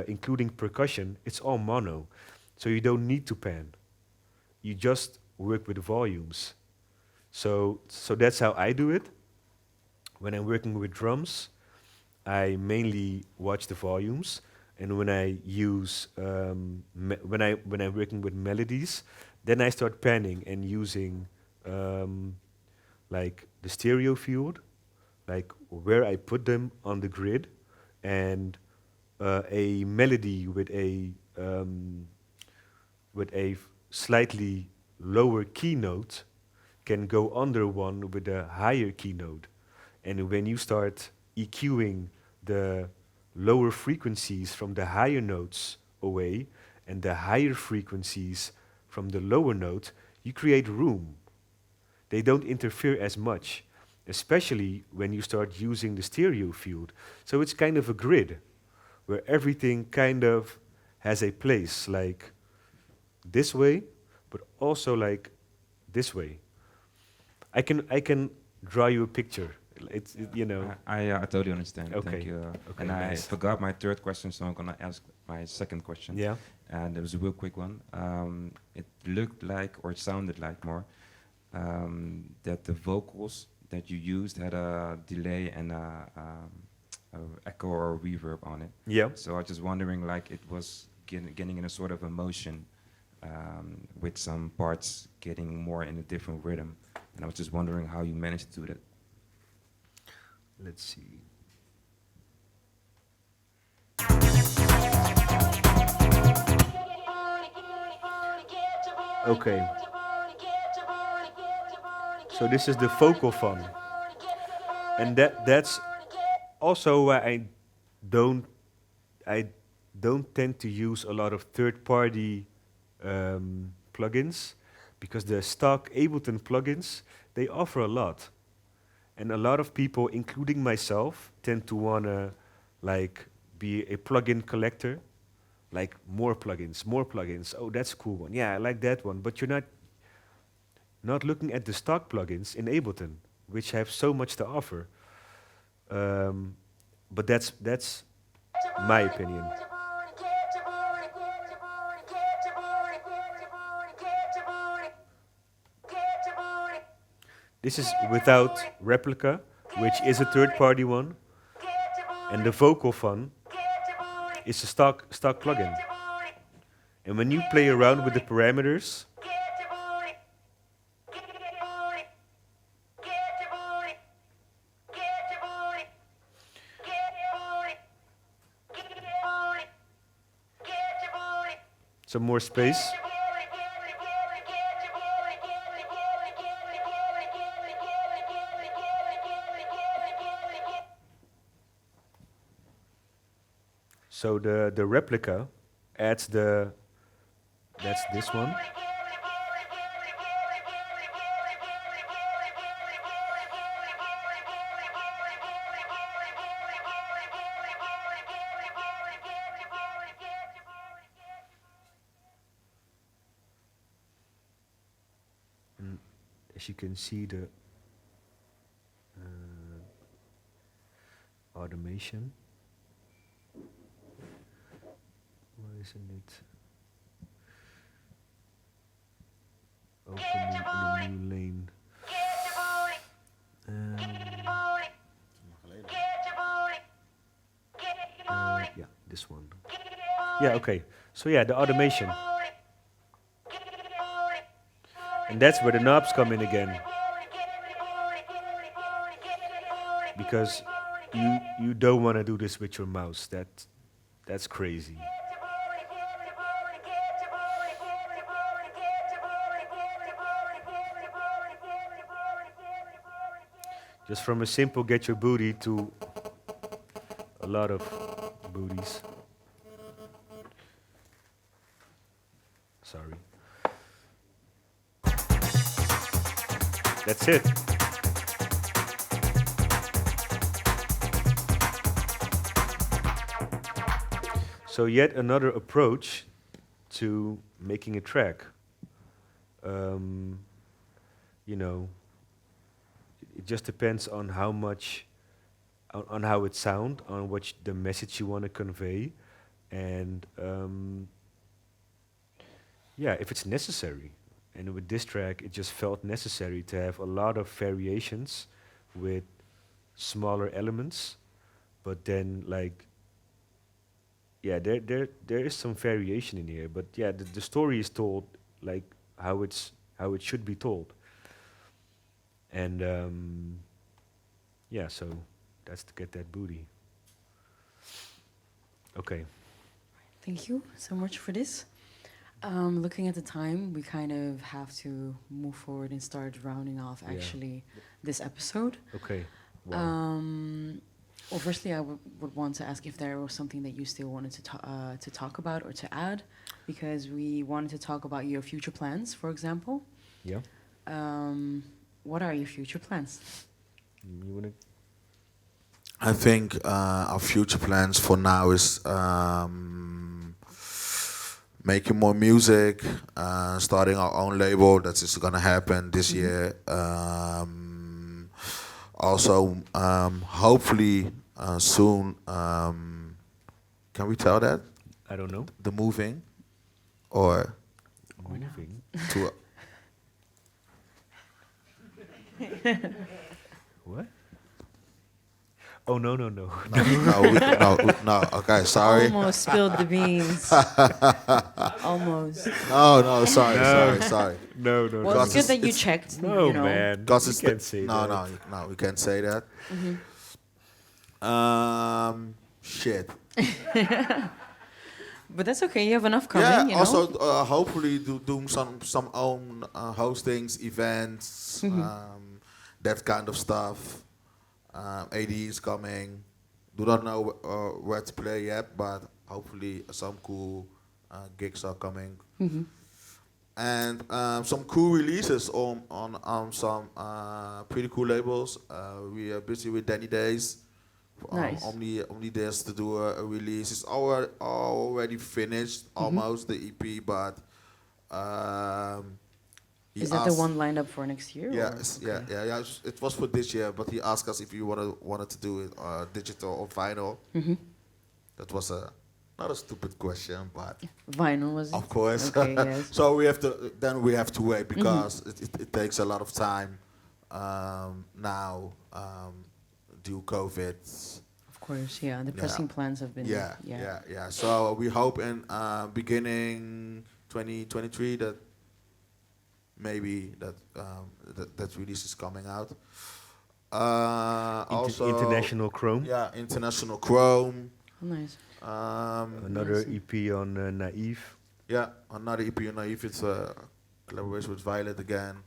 including percussion, it's all mono. So you don't need to pan. You just work with volumes. So that's how I do it. When I'm working with drums, I mainly watch the volumes, and when I use when I'm working with melodies, then I start panning and using like the stereo field, like where I put them on the grid, and a melody with a slightly lower key note can go under one with a higher key note. And when you start EQing the lower frequencies from the higher notes away and the higher frequencies from the lower note, you create room. They don't interfere as much, especially when you start using the stereo field. So it's kind of a grid where everything kind of has a place, like this way, but also like this way. I can draw you a picture. You know. I totally understand. Okay. Thank you. Okay, And I nice. forgot my third question, so I'm gonna ask my second question. Yeah. And it was a real quick one. It looked like, or it sounded like more, that the vocals that you used had a delay and a echo or a reverb on it. Yeah. So I was just wondering, like, it was getting in a sort of emotion, with some parts getting more in a different rhythm. And I was just wondering how you managed to do that. Let's see. Okay. So this is the vocal fun, and that's also why don't I don't tend to use a lot of third-party plugins, because the stock Ableton plugins, they offer a lot, and a lot of people, including myself, tend to wanna like be a plugin collector, like more plugins, more plugins. Oh, that's a cool one. Yeah, I like that one. But you're not looking at the stock plugins in Ableton, which have so much to offer. But that's my opinion. This is without Replica, which is a third-party one, and the Vocal Fun is a stock plugin. And when you play around with the parameters, some more space. So the replica adds that's this one. And as you can see, automation. Why isn't it opening in a new lane? Yeah, this one. Yeah, okay. So yeah, the automation. And that's where the knobs come in again. Because you don't want to do this with your mouse. That's crazy. Just from a simple get your booty to a lot of booties. Sorry. That's it. So yet another approach to making a track. You know, it just depends on how much, on how it sound, on what the message you want to convey, and yeah, if it's necessary. And with this track, it just felt necessary to have a lot of variations with smaller elements, but then like, yeah, there is some variation in here, but yeah, the story is told like how it should be told, and yeah, so that's to get that booty. Okay. Thank you so much for this. Looking at the time, we kind of have to move forward and start rounding off Yeah. actually this episode. Okay. Wow. Well, firstly, I would want to ask if there was something that you still wanted to talk about or to add, because we wanted to talk about your future plans, for example. Yeah. What are your future plans? You wanna? I think our future plans for now is making more music, starting our own label. That is gonna happen this year. Also, hopefully soon. Can we tell that I don't know. the moving, or Moving. to What? Oh no. no. Okay, sorry. Almost spilled the beans. Almost. No, sorry. No. Well, it's good that you it's- checked. No, you know. man. Because You it's can't say that. no, we can't say that. Shit. But that's okay. You have enough coming. Yeah. You know? Also, hopefully, doing some own hostings, events, that kind of stuff. AD is coming. Do not know where to play yet, but hopefully some cool gigs are coming. And some cool releases on some pretty cool labels. We are busy with Danny Days. Nice. Omni Days to do a release. It's already finished, almost the EP, but he Is that the asked- one lined up for next year? Yeah, or? yeah. It was for this year, but he asked us if you wanted to do it digital or vinyl. That was not a stupid question, but Vinyl was it? of course. Okay, yes. So we have to wait because it takes a lot of time now due COVID. Of course, yeah. The pressing plans have been. Yeah. So we hope in beginning 2023 that maybe that release is coming out. Also International Chrome. Yeah, International Chrome. Oh, nice. Another EP on Naive. Yeah, another EP on Naive. It's a collaboration with Violet again.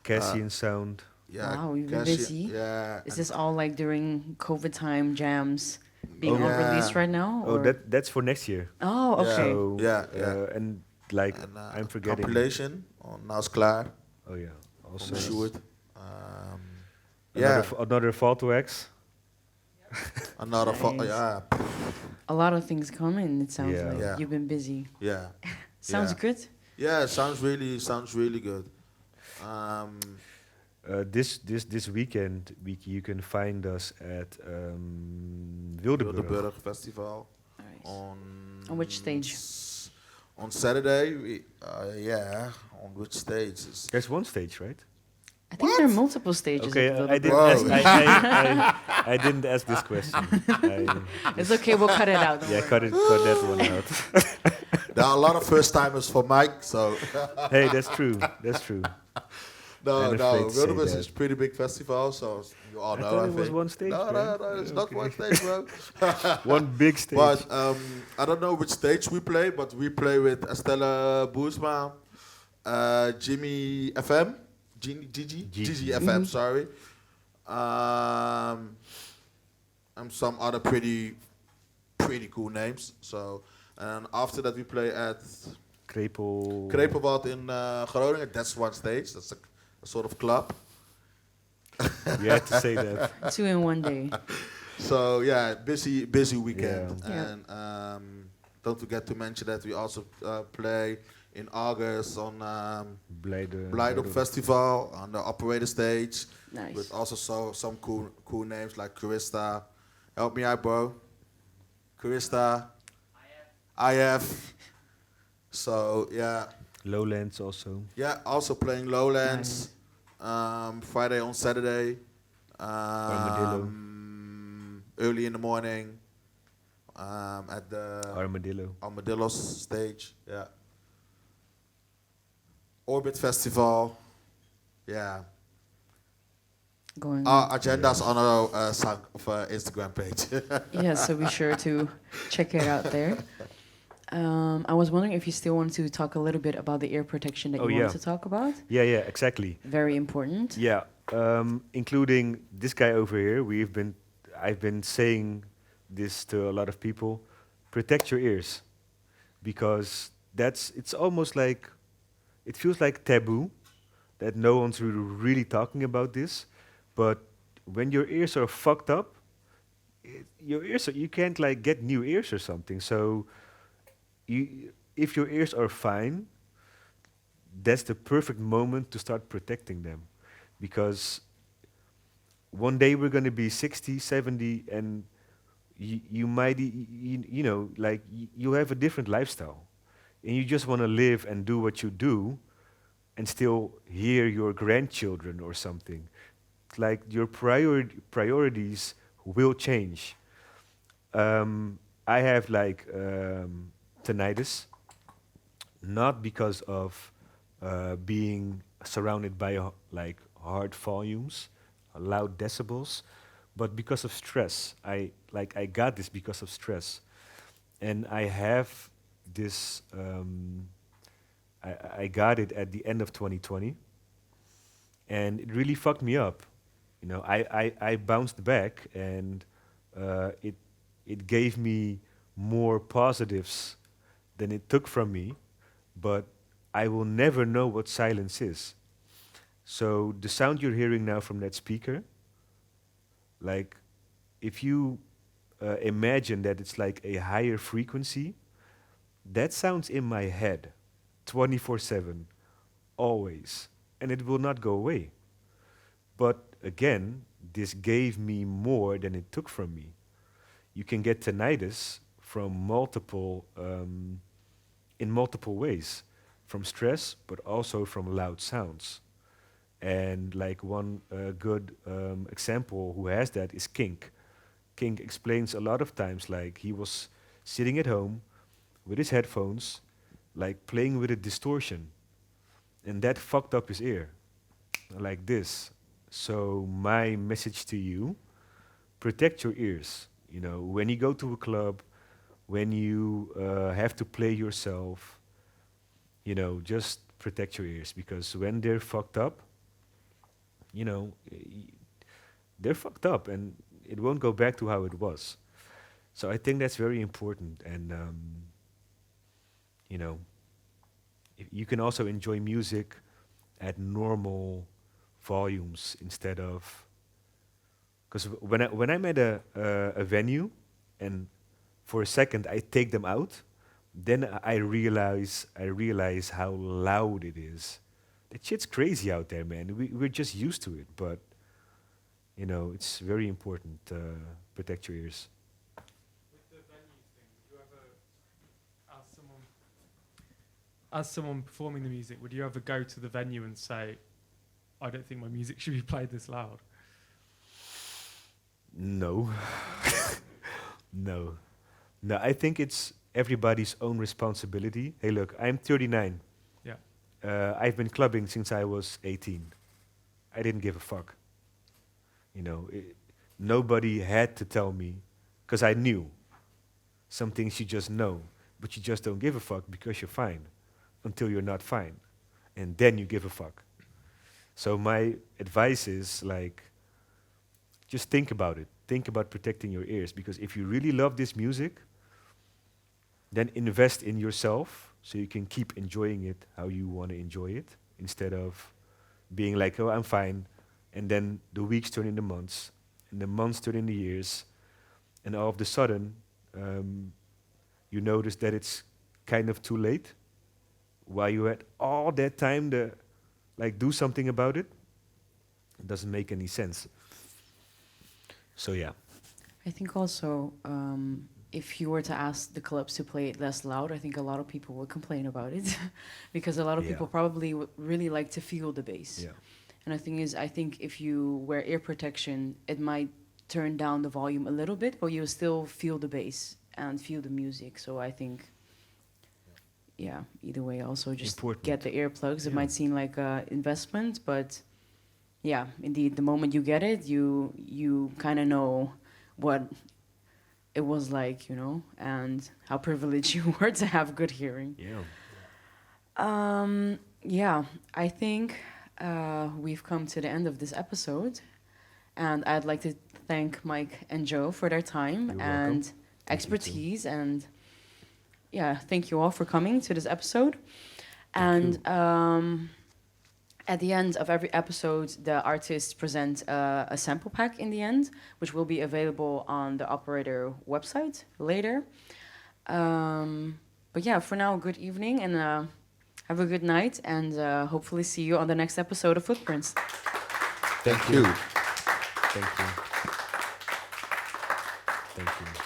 Cassian Sound. Yeah, Wow, you've been Cassie- busy. Yeah. Is this all like during COVID time jams being Oh, unreleased yeah. right now? Oh, or- that's for next year. Oh, okay. So, Yeah. and like and, I'm forgetting. compilation on Naus Klaar. Oh yeah. Also From Sjoerd. another Fall to X. Another Nice. yeah. A lot of things coming. It sounds Yeah. like Yeah. you've been busy. Yeah. Sounds Yeah. good. Yeah, it sounds really good. This weekend, you can find us at Wildeburg. Wildeburg Festival Nice. on. On which stage? On Saturday, yeah. On which stage? There's one stage, right? I think there are multiple stages. Okay, at I didn't Whoa. ask. I didn't ask this question. It's okay. We'll cut it out. don't Yeah, worry. cut that one out. There are a lot of first timers for Mike, so Hey, that's true. That's true. no, I'm no. afraid to say Wildeburg that. is a pretty big festival, so you all I know. thought I it was think. one stage, No, man. no, it's not Okay. one stage, bro. One big stage. But I don't know which stage we play, but we play with Estella Boersma, Jimmy FM, Gigi FM, sorry, and some other pretty cool names. So, and after that we play at Krepel. Krepelwald in Groningen. That's one stage. That's a sort of club. You had to say that. 2 in 1 day. So yeah, busy weekend. Yeah. And don't forget to mention that we also play in August on Blijdorp Festival on the operator stage Nice. with also some cool names like Carista. Help me out, bro. Carista. IF. So yeah, Lowlands also. yeah. Also playing Lowlands. Friday on Saturday. Armadillo. Early in the morning. At the Armadillo stage. Yeah. Orbit Festival. Yeah. Going. Our agenda's on our Instagram page. Yeah, so be sure to check it out there. I was wondering if you still want to talk a little bit about the ear protection that Oh, you yeah. wanted to talk about. Yeah, exactly. Very important. Yeah, including this guy over here. I've been saying this to a lot of people. Protect your ears, because it's almost like, it feels like taboo that no one's really talking about this. But when your ears are fucked up, you can't like get new ears or something. So if your ears are fine, that's the perfect moment to start protecting them, because one day we're going to be 60, 70, and you might, you have a different lifestyle, and you just want to live and do what you do, and still hear your grandchildren or something. Like your priorities will change. I have tinnitus, not because of being surrounded by hard volumes, loud decibels, but because of stress. I got this because of stress, and I have this. I got it at the end of 2020, and it really fucked me up. I bounced back, and it gave me more positives than it took from me, but I will never know what silence is. So the sound you're hearing now from that speaker, like if you imagine that it's like a higher frequency, that sounds in my head 24/7, always, and it will not go away. But again, this gave me more than it took from me. You can get tinnitus from in multiple ways, from stress, but also from loud sounds. And like one good example who has that is Kink. Kink explains a lot of times, like he was sitting at home with his headphones, like playing with a distortion, and that fucked up his ear, like this. So my message to you: protect your ears. When you go to a club, when you have to play yourself, just protect your ears, because when they're fucked up, they're fucked up, and it won't go back to how it was. So I think that's very important, and you can also enjoy music at normal volumes instead of, because when I'm at a venue, and for a second I take them out, then I realize how loud it is. that shit's crazy out there, man. We're just used to it, but you know, it's very important. Protect your ears. With the venue thing, would you ever, as someone performing the music, would you ever go to the venue and say, I don't think my music should be played this loud? No. No. No, I think it's everybody's own responsibility. Hey, look, I'm 39. Yeah. I've been clubbing since I was 18. I didn't give a fuck. You know, nobody had to tell me, because I knew. Some things you just know, but you just don't give a fuck because you're fine, until you're not fine. And then you give a fuck. So my advice is, like, just think about it. Think about protecting your ears, because if you really love this music, then invest in yourself so you can keep enjoying it how you want to enjoy it, instead of being like, oh, I'm fine, and then the weeks turn into months, and the months turn into years, and all of a sudden, you notice that it's kind of too late, while you had all that time to, like, do something about it. It doesn't make any sense. So yeah. I think also, if you were to ask the clubs to play it less loud, I think a lot of people would complain about it because a lot of Yeah. people probably really like to feel the bass. Yeah. And the thing is, I think if you wear ear protection, it might turn down the volume a little bit, but you'll still feel the bass and feel the music. So I think, yeah, either way, also just Important. get the earplugs. It Yeah. might seem like an investment, but yeah, indeed, the moment you get it, you kind of know what it was like, you know, and how privileged you were to have good hearing. Yeah. Yeah, I think we've come to the end of this episode, and I'd like to thank Mike and Joe for their time You're and welcome. Thank you too. expertise, and yeah, thank you all for coming to this episode. Thank And at the end of every episode, the artists present a sample pack in the end, which will be available on the operator website later. But yeah, for now, good evening, and have a good night, and hopefully see you on the next episode of Footprints. Thank you. Thank you. Thank you.